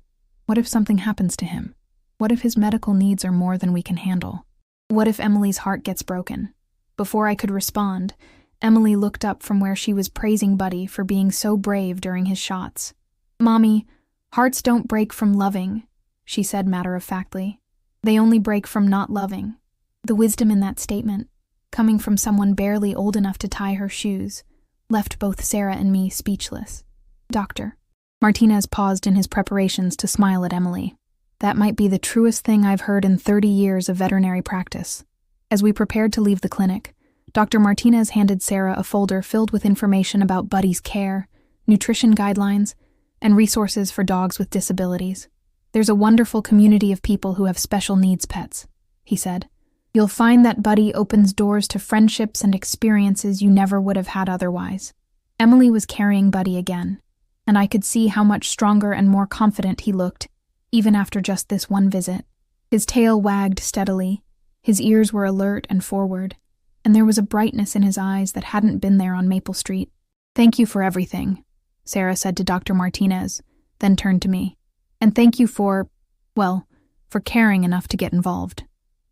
What if something happens to him? What if his medical needs are more than we can handle? What if Emily's heart gets broken?" Before I could respond, Emily looked up from where she was praising Buddy for being so brave during his shots. "Mommy, hearts don't break from loving," she said matter-of-factly. "They only break from not loving." The wisdom in that statement, coming from someone barely old enough to tie her shoes, left both Sarah and me speechless. "Doctor." Martinez paused in his preparations to smile at Emily. "That might be the truest thing I've heard in 30 years of veterinary practice." As we prepared to leave the clinic, Dr. Martinez handed Sarah a folder filled with information about Buddy's care, nutrition guidelines, and resources for dogs with disabilities. "There's a wonderful community of people who have special needs pets," he said. "You'll find that Buddy opens doors to friendships and experiences you never would have had otherwise." Emily was carrying Buddy again, and I could see how much stronger and more confident he looked, even after just this one visit. His tail wagged steadily, his ears were alert and forward, and there was a brightness in his eyes that hadn't been there on Maple Street. "Thank you for everything," Sarah said to Dr. Martinez, then turned to me. "And thank you for caring enough to get involved."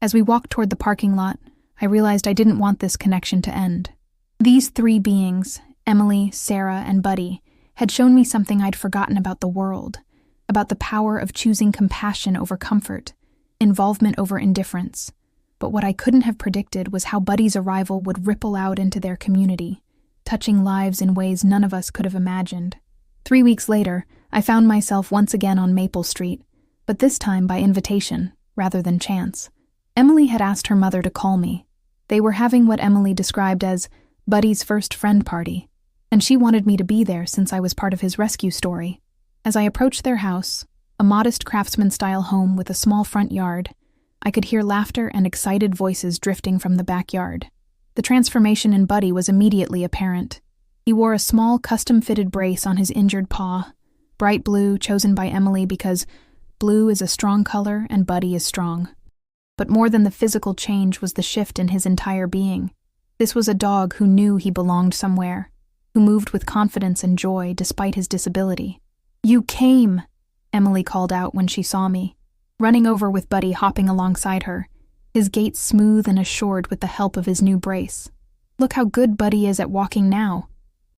As we walked toward the parking lot, I realized I didn't want this connection to end. These 3 beings, Emily, Sarah, and Buddy, had shown me something I'd forgotten about the world, about the power of choosing compassion over comfort, involvement over indifference. But what I couldn't have predicted was how Buddy's arrival would ripple out into their community, touching lives in ways none of us could have imagined. 3 weeks later, I found myself once again on Maple Street, but this time by invitation, rather than chance. Emily had asked her mother to call me. They were having what Emily described as Buddy's first friend party, and she wanted me to be there since I was part of his rescue story. As I approached their house, a modest craftsman-style home with a small front yard, I could hear laughter and excited voices drifting from the backyard. The transformation in Buddy was immediately apparent. He wore a small, custom-fitted brace on his injured paw, bright blue, chosen by Emily because blue is a strong color and Buddy is strong. But more than the physical change was the shift in his entire being. This was a dog who knew he belonged somewhere, who moved with confidence and joy despite his disability. "You came!" Emily called out when she saw me, running over with Buddy hopping alongside her, his gait smooth and assured with the help of his new brace. "Look how good Buddy is at walking now."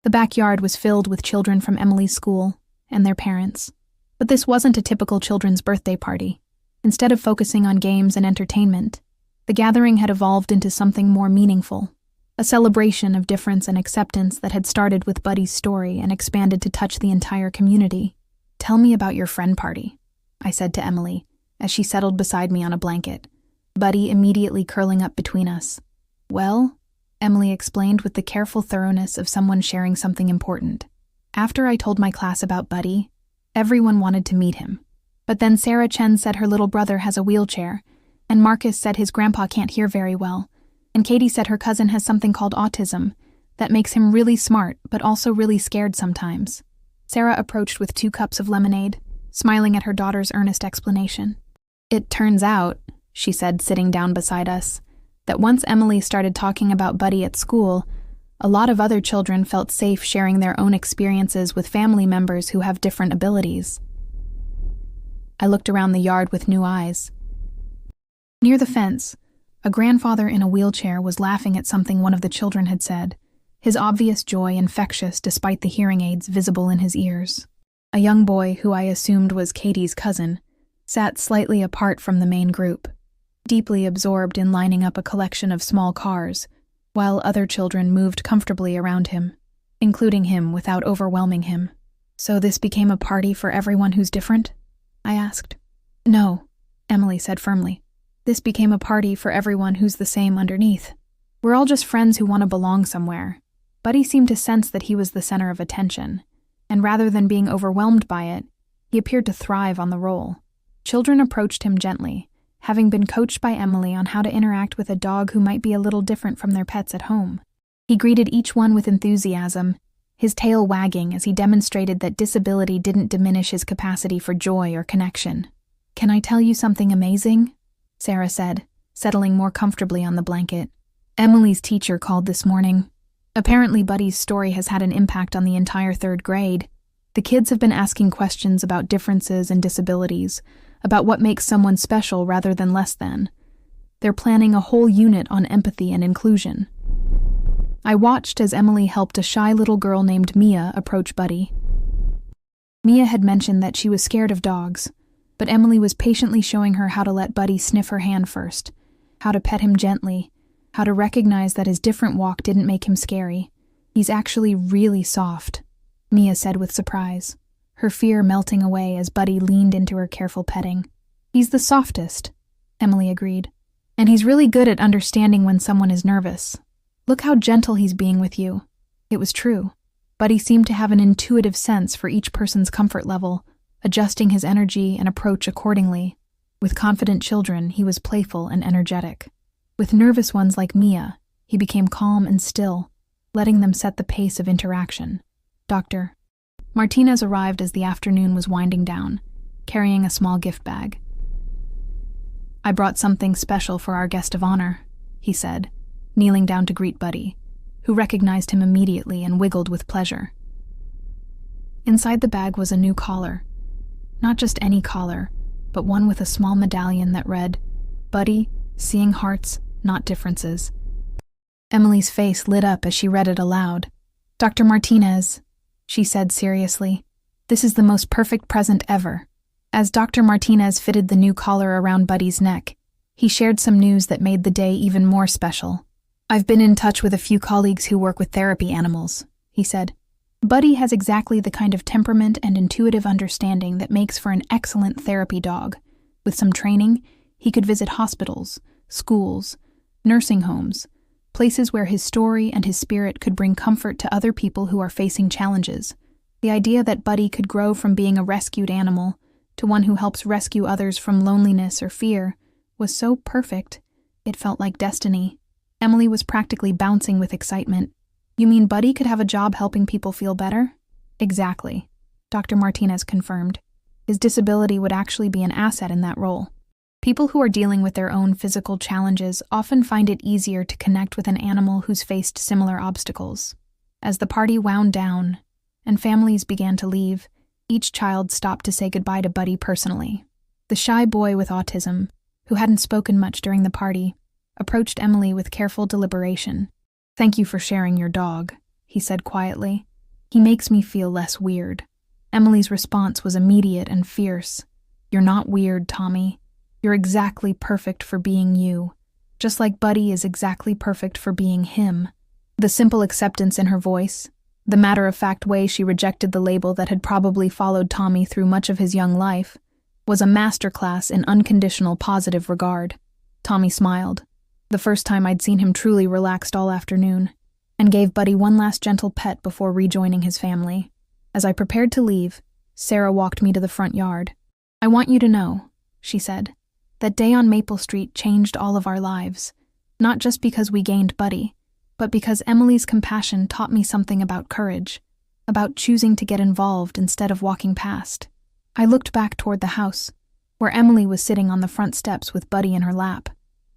The backyard was filled with children from Emily's school and their parents. But this wasn't a typical children's birthday party. Instead of focusing on games and entertainment, the gathering had evolved into something more meaningful, a celebration of difference and acceptance that had started with Buddy's story and expanded to touch the entire community. "Tell me about your friend party," I said to Emily, as she settled beside me on a blanket, Buddy immediately curling up between us. "Well," Emily explained with the careful thoroughness of someone sharing something important. "After I told my class about Buddy, everyone wanted to meet him. But then Sarah Chen said her little brother has a wheelchair, and Marcus said his grandpa can't hear very well, and Katie said her cousin has something called autism that makes him really smart but also really scared sometimes." Sarah approached with 2 cups of lemonade, smiling at her daughter's earnest explanation. "It turns out," she said, sitting down beside us, "that once Emily started talking about Buddy at school, a lot of other children felt safe sharing their own experiences with family members who have different abilities." I looked around the yard with new eyes. Near the fence, a grandfather in a wheelchair was laughing at something one of the children had said, his obvious joy infectious despite the hearing aids visible in his ears. A young boy, who I assumed was Katie's cousin, sat slightly apart from the main group, deeply absorbed in lining up a collection of small cars, while other children moved comfortably around him, including him without overwhelming him. "So this became a party for everyone who's different?" I asked. "No," Emily said firmly. "This became a party for everyone who's the same underneath. We're all just friends who want to belong somewhere." Buddy seemed to sense that he was the center of attention, and rather than being overwhelmed by it, he appeared to thrive on the role. Children approached him gently, having been coached by Emily on how to interact with a dog who might be a little different from their pets at home. He greeted each one with enthusiasm, his tail wagging as he demonstrated that disability didn't diminish his capacity for joy or connection. "Can I tell you something amazing?" Sarah said, settling more comfortably on the blanket. "Emily's teacher called this morning. Apparently Buddy's story has had an impact on the entire 3rd grade. The kids have been asking questions about differences and disabilities, about what makes someone special rather than less than. They're planning a whole unit on empathy and inclusion." I watched as Emily helped a shy little girl named Mia approach Buddy. Mia had mentioned that she was scared of dogs, but Emily was patiently showing her how to let Buddy sniff her hand first, how to pet him gently, how to recognize that his different walk didn't make him scary. "He's actually really soft," Mia said with surprise, her fear melting away as Buddy leaned into her careful petting. "He's the softest," Emily agreed, "and he's really good at understanding when someone is nervous. Look how gentle he's being with you." It was true. Buddy seemed to have an intuitive sense for each person's comfort level, adjusting his energy and approach accordingly. With confident children, he was playful and energetic. With nervous ones like Mia, he became calm and still, letting them set the pace of interaction. Dr. Martinez arrived as the afternoon was winding down, carrying a small gift bag. "I brought something special for our guest of honor," he said, kneeling down to greet Buddy, who recognized him immediately and wiggled with pleasure. Inside the bag was a new collar. Not just any collar, but one with a small medallion that read, "Buddy, seeing hearts, not differences." Emily's face lit up as she read it aloud. "Dr. Martinez," she said seriously, "this is the most perfect present ever." As Dr. Martinez fitted the new collar around Buddy's neck, he shared some news that made the day even more special. "I've been in touch with a few colleagues who work with therapy animals," he said. "Buddy has exactly the kind of temperament and intuitive understanding that makes for an excellent therapy dog. With some training, he could visit hospitals, schools, nursing homes, places where his story and his spirit could bring comfort to other people who are facing challenges. The idea that Buddy could grow from being a rescued animal to one who helps rescue others from loneliness or fear was so perfect, it felt like destiny. Emily was practically bouncing with excitement. "You mean Buddy could have a job helping people feel better?" "Exactly," Dr. Martinez confirmed. "His disability would actually be an asset in that role. People who are dealing with their own physical challenges often find it easier to connect with an animal who's faced similar obstacles." As the party wound down and families began to leave, each child stopped to say goodbye to Buddy personally. The shy boy with autism, who hadn't spoken much during the party, approached Emily with careful deliberation. "Thank you for sharing your dog," he said quietly. "He makes me feel less weird." Emily's response was immediate and fierce. "You're not weird, Tommy. You're exactly perfect for being you, just like Buddy is exactly perfect for being him." The simple acceptance in her voice, the matter-of-fact way she rejected the label that had probably followed Tommy through much of his young life, was a masterclass in unconditional positive regard. Tommy smiled, the first time I'd seen him truly relaxed all afternoon, and gave Buddy one last gentle pet before rejoining his family. As I prepared to leave, Sarah walked me to the front yard. "I want you to know," she said, "that day on Maple Street changed all of our lives, not just because we gained Buddy, but because Emily's compassion taught me something about courage, about choosing to get involved instead of walking past." I looked back toward the house, where Emily was sitting on the front steps with Buddy in her lap,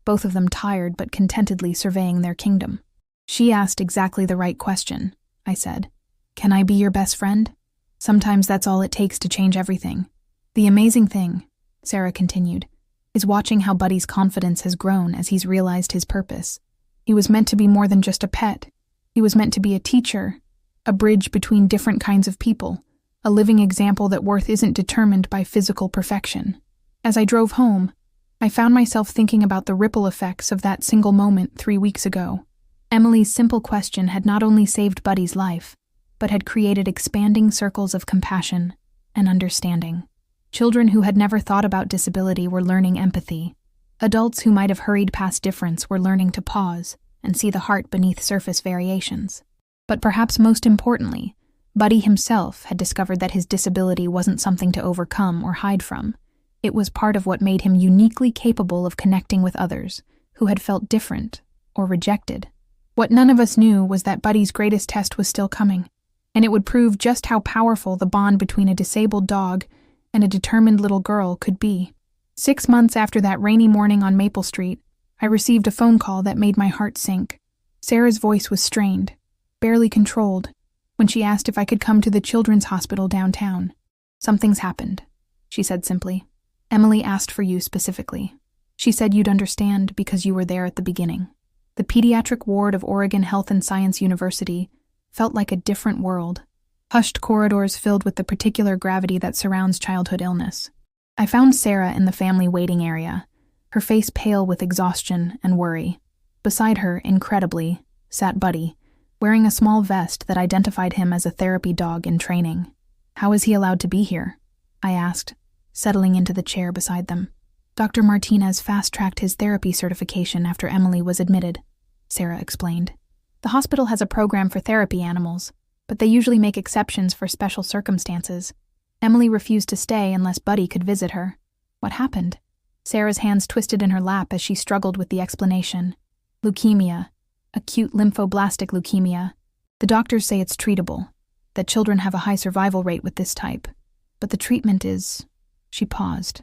both of them tired but contentedly surveying their kingdom. "She asked exactly the right question," I said. "Can I be your best friend? Sometimes that's all it takes to change everything." "The amazing thing," Sarah continued, "is watching how Buddy's confidence has grown as he's realized his purpose. He was meant to be more than just a pet. He was meant to be a teacher, a bridge between different kinds of people, a living example that worth isn't determined by physical perfection." As I drove home, I found myself thinking about the ripple effects of that single moment 3 weeks ago. Emily's simple question had not only saved Buddy's life, but had created expanding circles of compassion and understanding. Children who had never thought about disability were learning empathy. Adults who might have hurried past difference were learning to pause and see the heart beneath surface variations. But perhaps most importantly, Buddy himself had discovered that his disability wasn't something to overcome or hide from. It was part of what made him uniquely capable of connecting with others who had felt different or rejected. What none of us knew was that Buddy's greatest test was still coming, and it would prove just how powerful the bond between a disabled dog and a determined little girl could be. 6 months after that rainy morning on Maple Street, I received a phone call that made my heart sink. Sarah's voice was strained, barely controlled, when she asked if I could come to the children's hospital downtown. "Something's happened," she said simply. "Emily asked for you specifically. She said you'd understand because you were there at the beginning." The pediatric ward of Oregon Health and Science University felt like a different world. Hushed corridors filled with the particular gravity that surrounds childhood illness. I found Sarah in the family waiting area, her face pale with exhaustion and worry. Beside her, incredibly, sat Buddy, wearing a small vest that identified him as a therapy dog in training. "How is he allowed to be here?" I asked, settling into the chair beside them. "Dr. Martinez fast-tracked his therapy certification after Emily was admitted," Sarah explained. "The hospital has a program for therapy animals, but they usually make exceptions for special circumstances. Emily refused to stay unless Buddy could visit her." "What happened?" Sarah's hands twisted in her lap as she struggled with the explanation. "Leukemia. Acute lymphoblastic leukemia. The doctors say it's treatable, that children have a high survival rate with this type. But the treatment is..." She paused,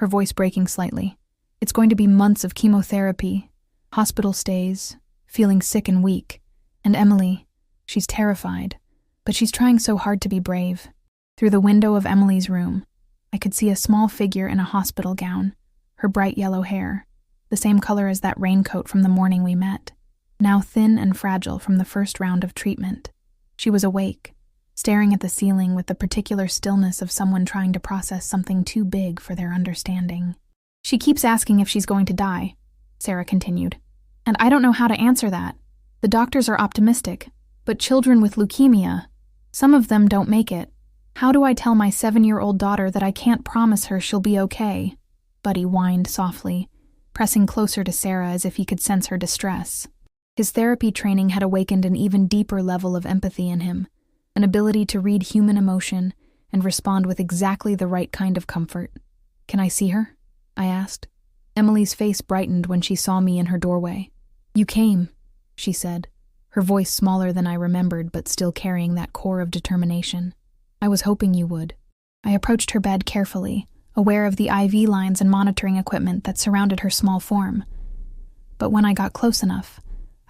her voice breaking slightly. "It's going to be months of chemotherapy, hospital stays, feeling sick and weak. And Emily, she's terrified, but she's trying so hard to be brave." Through the window of Emily's room, I could see a small figure in a hospital gown, her bright yellow hair, the same color as that raincoat from the morning we met, now thin and fragile from the first round of treatment. She was awake, staring at the ceiling with the particular stillness of someone trying to process something too big for their understanding. "She keeps asking if she's going to die," Sarah continued. "And I don't know how to answer that. The doctors are optimistic, but children with leukemia, some of them don't make it. How do I tell my 7-year-old daughter that I can't promise her she'll be okay?" Buddy whined softly, pressing closer to Sarah as if he could sense her distress. His therapy training had awakened an even deeper level of empathy in him, an ability to read human emotion and respond with exactly the right kind of comfort. "Can I see her?" I asked. Emily's face brightened when she saw me in her doorway. "You came," she said, her voice smaller than I remembered but still carrying that core of determination. "I was hoping you would." I approached her bed carefully, aware of the IV lines and monitoring equipment that surrounded her small form. But when I got close enough,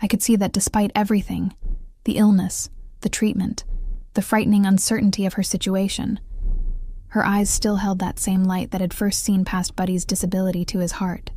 I could see that despite everything, the illness, the treatment, the frightening uncertainty of her situation, her eyes still held that same light that had first seen past Buddy's disability to his heart.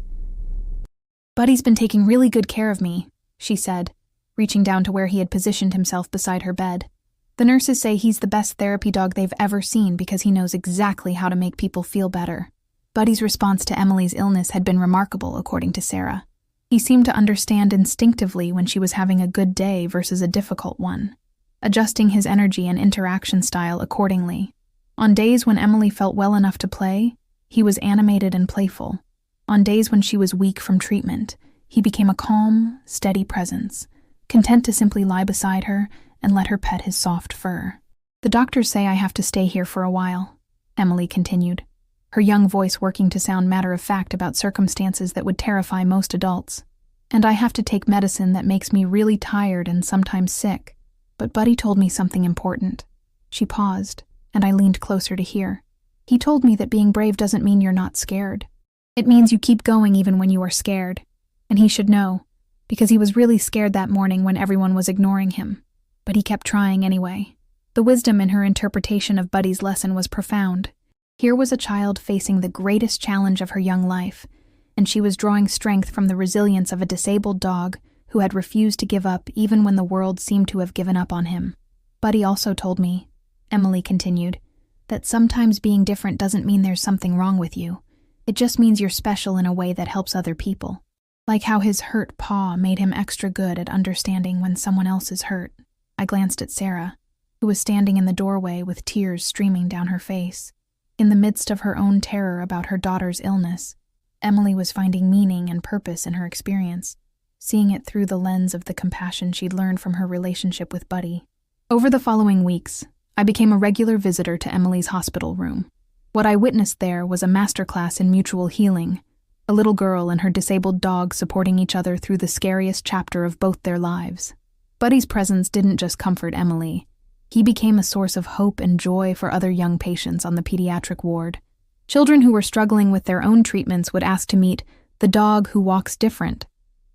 "Buddy's been taking really good care of me," she said, reaching down to where he had positioned himself beside her bed. "The nurses say he's the best therapy dog they've ever seen because he knows exactly how to make people feel better." Buddy's response to Emily's illness had been remarkable, according to Sarah. He seemed to understand instinctively when she was having a good day versus a difficult one, adjusting his energy and interaction style accordingly. On days when Emily felt well enough to play, he was animated and playful. On days when she was weak from treatment, he became a calm, steady presence, content to simply lie beside her and let her pet his soft fur. "The doctors say I have to stay here for a while," Emily continued, her young voice working to sound matter-of-fact about circumstances that would terrify most adults. "And I have to take medicine that makes me really tired and sometimes sick. But Buddy told me something important." She paused, and I leaned closer to hear. "He told me that being brave doesn't mean you're not scared. It means you keep going even when you are scared. And he should know, because he was really scared that morning when everyone was ignoring him. But he kept trying anyway." The wisdom in her interpretation of Buddy's lesson was profound. Here was a child facing the greatest challenge of her young life, and she was drawing strength from the resilience of a disabled dog who had refused to give up even when the world seemed to have given up on him. "Buddy also told me," Emily continued, "that sometimes being different doesn't mean there's something wrong with you. It just means you're special in a way that helps other people. Like how his hurt paw made him extra good at understanding when someone else is hurt." I glanced at Sarah, who was standing in the doorway with tears streaming down her face. In the midst of her own terror about her daughter's illness, Emily was finding meaning and purpose in her experience, seeing it through the lens of the compassion she'd learned from her relationship with Buddy. Over the following weeks, I became a regular visitor to Emily's hospital room. What I witnessed there was a masterclass in mutual healing, a little girl and her disabled dog supporting each other through the scariest chapter of both their lives. Buddy's presence didn't just comfort Emily. He became a source of hope and joy for other young patients on the pediatric ward. Children who were struggling with their own treatments would ask to meet the dog who walks different,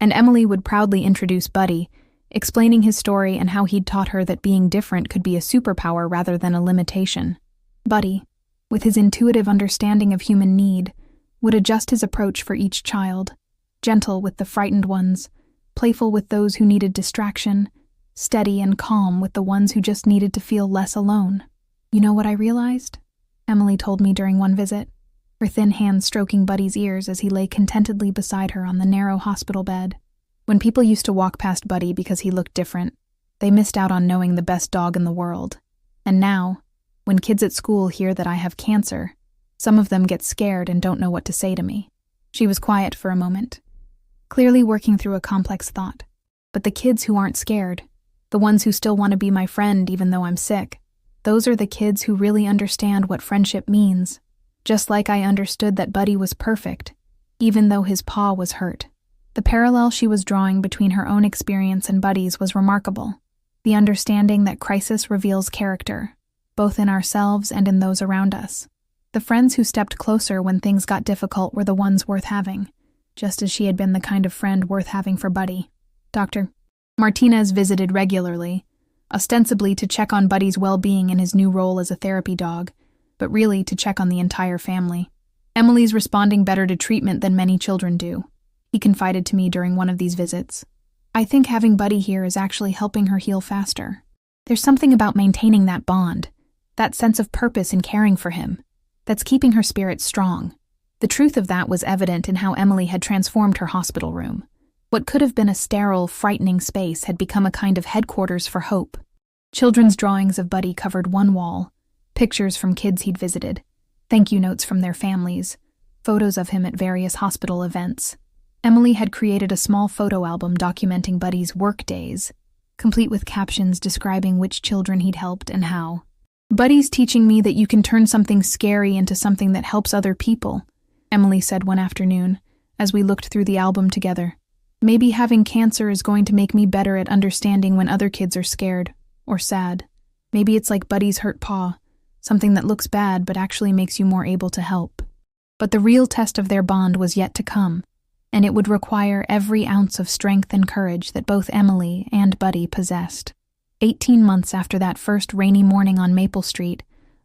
and Emily would proudly introduce Buddy, explaining his story and how he'd taught her that being different could be a superpower rather than a limitation. Buddy, with his intuitive understanding of human need, would adjust his approach for each child, gentle with the frightened ones, playful with those who needed distraction, steady and calm with the ones who just needed to feel less alone. "You know what I realized?" Emily told me during one visit, her thin hands stroking Buddy's ears as he lay contentedly beside her on the narrow hospital bed. "When people used to walk past Buddy because he looked different, they missed out on knowing the best dog in the world. And now, when kids at school hear that I have cancer, some of them get scared and don't know what to say to me." She was quiet for a moment, clearly working through a complex thought. "But the kids who aren't scared, the ones who still want to be my friend even though I'm sick, those are the kids who really understand what friendship means. Just like I understood that Buddy was perfect, even though his paw was hurt." The parallel she was drawing between her own experience and Buddy's was remarkable. The understanding that crisis reveals character, both in ourselves and in those around us. The friends who stepped closer when things got difficult were the ones worth having, just as she had been the kind of friend worth having for Buddy. Dr. Martinez visited regularly, ostensibly to check on Buddy's well-being in his new role as a therapy dog, but really to check on the entire family. "Emily's responding better to treatment than many children do," he confided to me during one of these visits. "I think having Buddy here is actually helping her heal faster. There's something about maintaining that bond, that sense of purpose in caring for him, that's keeping her spirit strong." The truth of that was evident in how Emily had transformed her hospital room. What could have been a sterile, frightening space had become a kind of headquarters for hope. Children's drawings of Buddy covered one wall, pictures from kids he'd visited, thank you notes from their families, photos of him at various hospital events. Emily had created a small photo album documenting Buddy's work days, complete with captions describing which children he'd helped and how. "Buddy's teaching me that you can turn something scary into something that helps other people," Emily said one afternoon, as we looked through the album together. Maybe having cancer is going to make me better at understanding when other kids are scared or sad. Maybe it's like Buddy's hurt paw, something that looks bad but actually makes you more able to help. But the real test of their bond was yet to come, and it would require every ounce of strength and courage that both Emily and Buddy possessed. 18 months after that first rainy morning on Maple Street,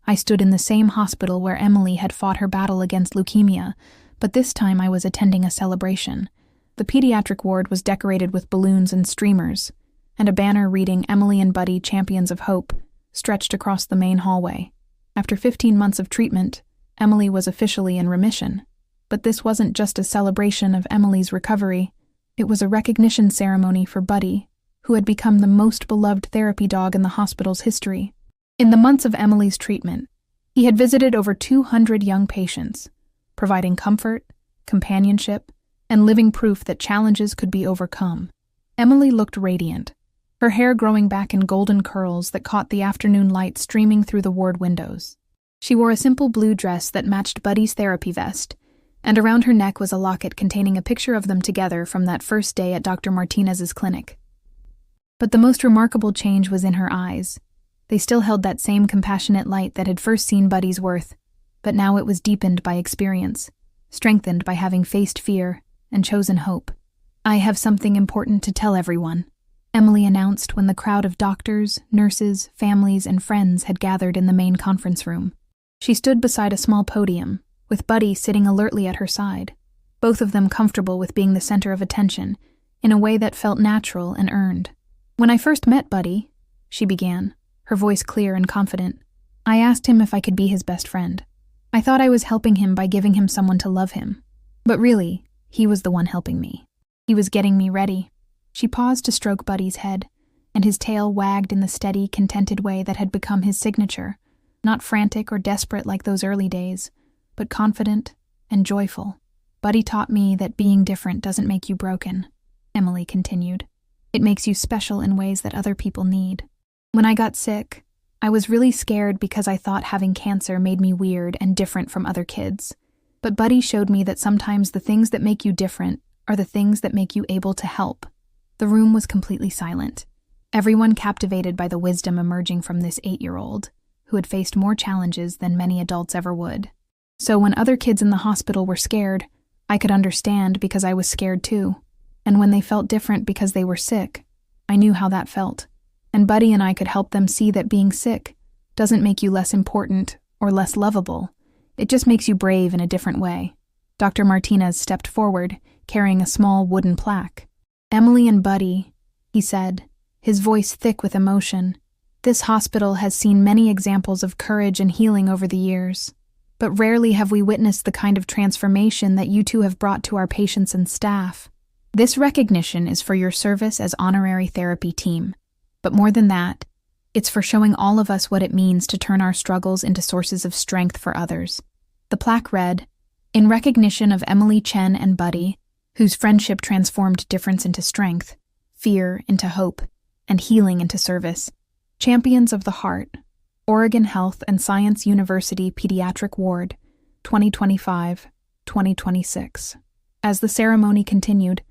I stood in the same hospital where Emily had fought her battle against leukemia, but this time I was attending a celebration. The pediatric ward was decorated with balloons and streamers, and a banner reading "Emily and Buddy, Champions of Hope" stretched across the main hallway. After 15 months of treatment, Emily was officially in remission. But this wasn't just a celebration of Emily's recovery. It was a recognition ceremony for Buddy, who had become the most beloved therapy dog in the hospital's history. In the months of Emily's treatment, he had visited over 200 young patients, providing comfort, companionship, and living proof that challenges could be overcome. Emily looked radiant, her hair growing back in golden curls that caught the afternoon light streaming through the ward windows. She wore a simple blue dress that matched Buddy's therapy vest, and around her neck was a locket containing a picture of them together from that first day at Dr. Martinez's clinic. But the most remarkable change was in her eyes. They still held that same compassionate light that had first seen Buddy's worth, but now it was deepened by experience, strengthened by having faced fear and chosen hope. "I have something important to tell everyone," Emily announced when the crowd of doctors, nurses, families, and friends had gathered in the main conference room. She stood beside a small podium, with Buddy sitting alertly at her side, both of them comfortable with being the center of attention, in a way that felt natural and earned. "When I first met Buddy," she began, her voice clear and confident, "I asked him if I could be his best friend. I thought I was helping him by giving him someone to love him. But really, he was the one helping me. He was getting me ready." She paused to stroke Buddy's head, and his tail wagged in the steady, contented way that had become his signature, not frantic or desperate like those early days, but confident and joyful. "Buddy taught me that being different doesn't make you broken," Emily continued. "It makes you special in ways that other people need. When I got sick, I was really scared because I thought having cancer made me weird and different from other kids. But Buddy showed me that sometimes the things that make you different are the things that make you able to help." The room was completely silent, everyone captivated by the wisdom emerging from this 8-year-old, who had faced more challenges than many adults ever would. So when other kids in the hospital were scared, I could understand because I was scared too. And when they felt different because they were sick, I knew how that felt. And Buddy and I could help them see that being sick doesn't make you less important or less lovable. It just makes you brave in a different way. Dr. Martinez stepped forward, carrying a small wooden plaque. "Emily and Buddy," he said, his voice thick with emotion. "This hospital has seen many examples of courage and healing over the years. But rarely have we witnessed the kind of transformation that you two have brought to our patients and staff. This recognition is for your service as honorary therapy team. But more than that, it's for showing all of us what it means to turn our struggles into sources of strength for others." The plaque read, "In recognition of Emily Chen and Buddy, whose friendship transformed difference into strength, fear into hope, and healing into service, Champions of the Heart, Oregon Health and Science University Pediatric Ward, 2025-2026. As the ceremony continued,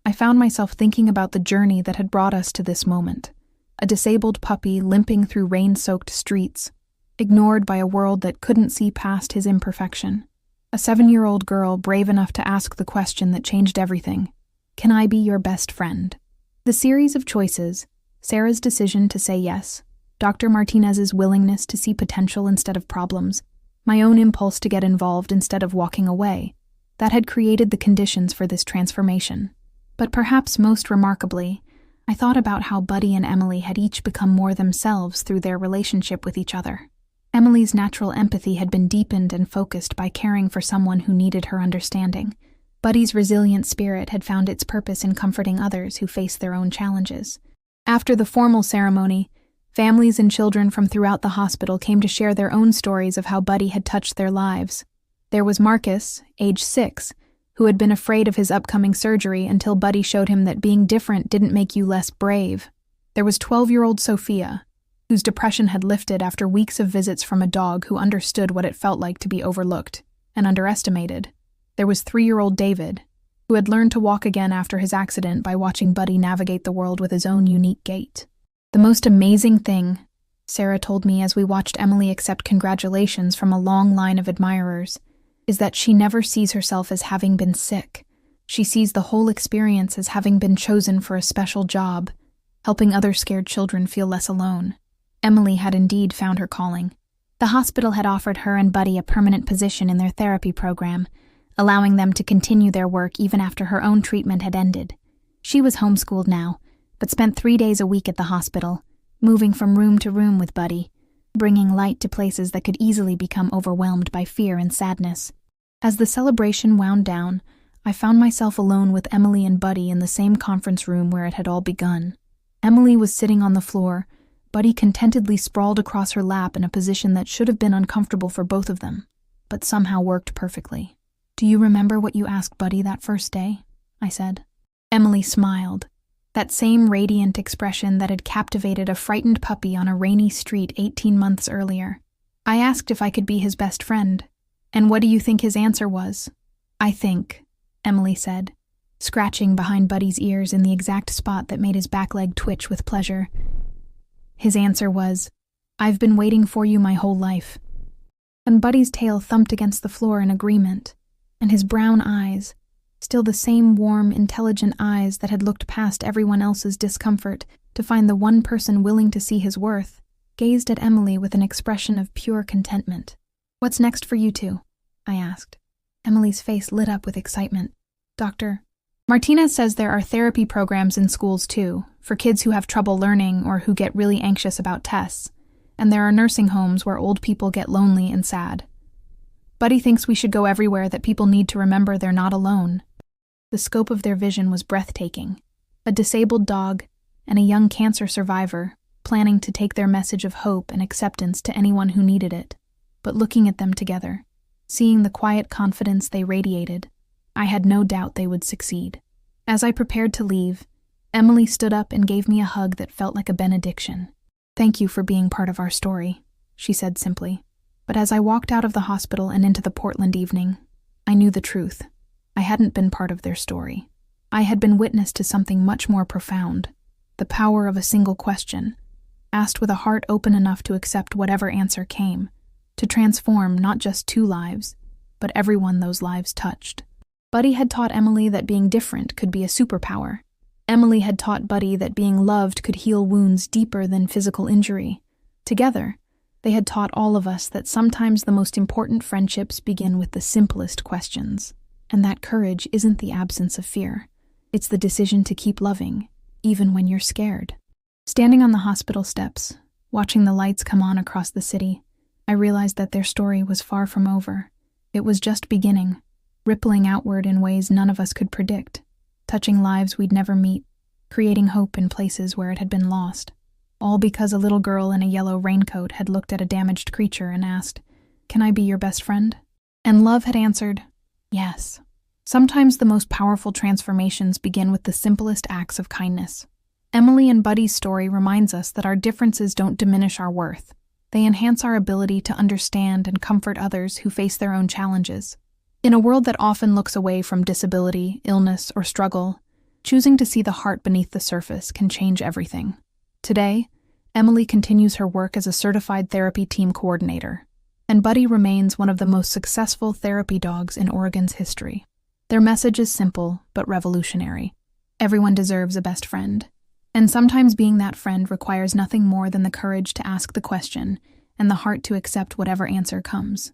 I found myself thinking about the journey that had brought us to this moment. A disabled puppy limping through rain-soaked streets, ignored by a world that couldn't see past his imperfection. A 7-year-old girl brave enough to ask the question that changed everything: "Can I be your best friend?" The series of choices, Sarah's decision to say yes, Dr. Martinez's willingness to see potential instead of problems, my own impulse to get involved instead of walking away, that had created the conditions for this transformation. But perhaps most remarkably, I thought about how Buddy and Emily had each become more themselves through their relationship with each other. Emily's natural empathy had been deepened and focused by caring for someone who needed her understanding. Buddy's resilient spirit had found its purpose in comforting others who faced their own challenges. After the formal ceremony, families and children from throughout the hospital came to share their own stories of how Buddy had touched their lives. There was Marcus, age 6, who had been afraid of his upcoming surgery until Buddy showed him that being different didn't make you less brave. There was 12-year-old Sophia, whose depression had lifted after weeks of visits from a dog who understood what it felt like to be overlooked and underestimated. There was 3-year-old David, who had learned to walk again after his accident by watching Buddy navigate the world with his own unique gait. The most amazing thing, Sarah told me as we watched Emily accept congratulations from a long line of admirers, is that she never sees herself as having been sick. She sees the whole experience as having been chosen for a special job, helping other scared children feel less alone. Emily had indeed found her calling. The hospital had offered her and Buddy a permanent position in their therapy program, allowing them to continue their work even after her own treatment had ended. She was homeschooled now, but spent 3 days a week at the hospital, moving from room to room with Buddy, bringing light to places that could easily become overwhelmed by fear and sadness. As the celebration wound down, I found myself alone with Emily and Buddy in the same conference room where it had all begun. Emily was sitting on the floor, Buddy contentedly sprawled across her lap in a position that should have been uncomfortable for both of them, but somehow worked perfectly. "Do you remember what you asked Buddy that first day?" I said. Emily smiled, that same radiant expression that had captivated a frightened puppy on a rainy street 18 months earlier. "I asked if I could be his best friend. And what do you think his answer was?" "I think," Emily said, scratching behind Buddy's ears in the exact spot that made his back leg twitch with pleasure. "His answer was, 'I've been waiting for you my whole life.'" And Buddy's tail thumped against the floor in agreement, and his brown eyes, still the same warm, intelligent eyes that had looked past everyone else's discomfort to find the one person willing to see his worth, gazed at Emily with an expression of pure contentment. "What's next for you two?" I asked. Emily's face lit up with excitement. "Dr. Martinez says there are therapy programs in schools too, for kids who have trouble learning or who get really anxious about tests, and there are nursing homes where old people get lonely and sad. Buddy thinks we should go everywhere that people need to remember they're not alone." The scope of their vision was breathtaking. A disabled dog and a young cancer survivor planning to take their message of hope and acceptance to anyone who needed it. But looking at them together, seeing the quiet confidence they radiated, I had no doubt they would succeed. As I prepared to leave, Emily stood up and gave me a hug that felt like a benediction. "Thank you for being part of our story," she said simply. But as I walked out of the hospital and into the Portland evening, I knew the truth. I hadn't been part of their story. I had been witness to something much more profound, the power of a single question, asked with a heart open enough to accept whatever answer came, to transform not just 2 lives, but everyone those lives touched. Buddy had taught Emily that being different could be a superpower. Emily had taught Buddy that being loved could heal wounds deeper than physical injury. Together, they had taught all of us that sometimes the most important friendships begin with the simplest questions, and that courage isn't the absence of fear. It's the decision to keep loving, even when you're scared. Standing on the hospital steps, watching the lights come on across the city, I realized that their story was far from over. It was just beginning, rippling outward in ways none of us could predict, touching lives we'd never meet, creating hope in places where it had been lost. All because a little girl in a yellow raincoat had looked at a damaged creature and asked, "Can I be your best friend?" And love had answered, "Yes." Sometimes the most powerful transformations begin with the simplest acts of kindness. Emily and Buddy's story reminds us that our differences don't diminish our worth. They enhance our ability to understand and comfort others who face their own challenges. In a world that often looks away from disability, illness, or struggle, choosing to see the heart beneath the surface can change everything. Today, Emily continues her work as a certified therapy team coordinator, and Buddy remains one of the most successful therapy dogs in Oregon's history. Their message is simple but revolutionary. Everyone deserves a best friend, and sometimes being that friend requires nothing more than the courage to ask the question and the heart to accept whatever answer comes.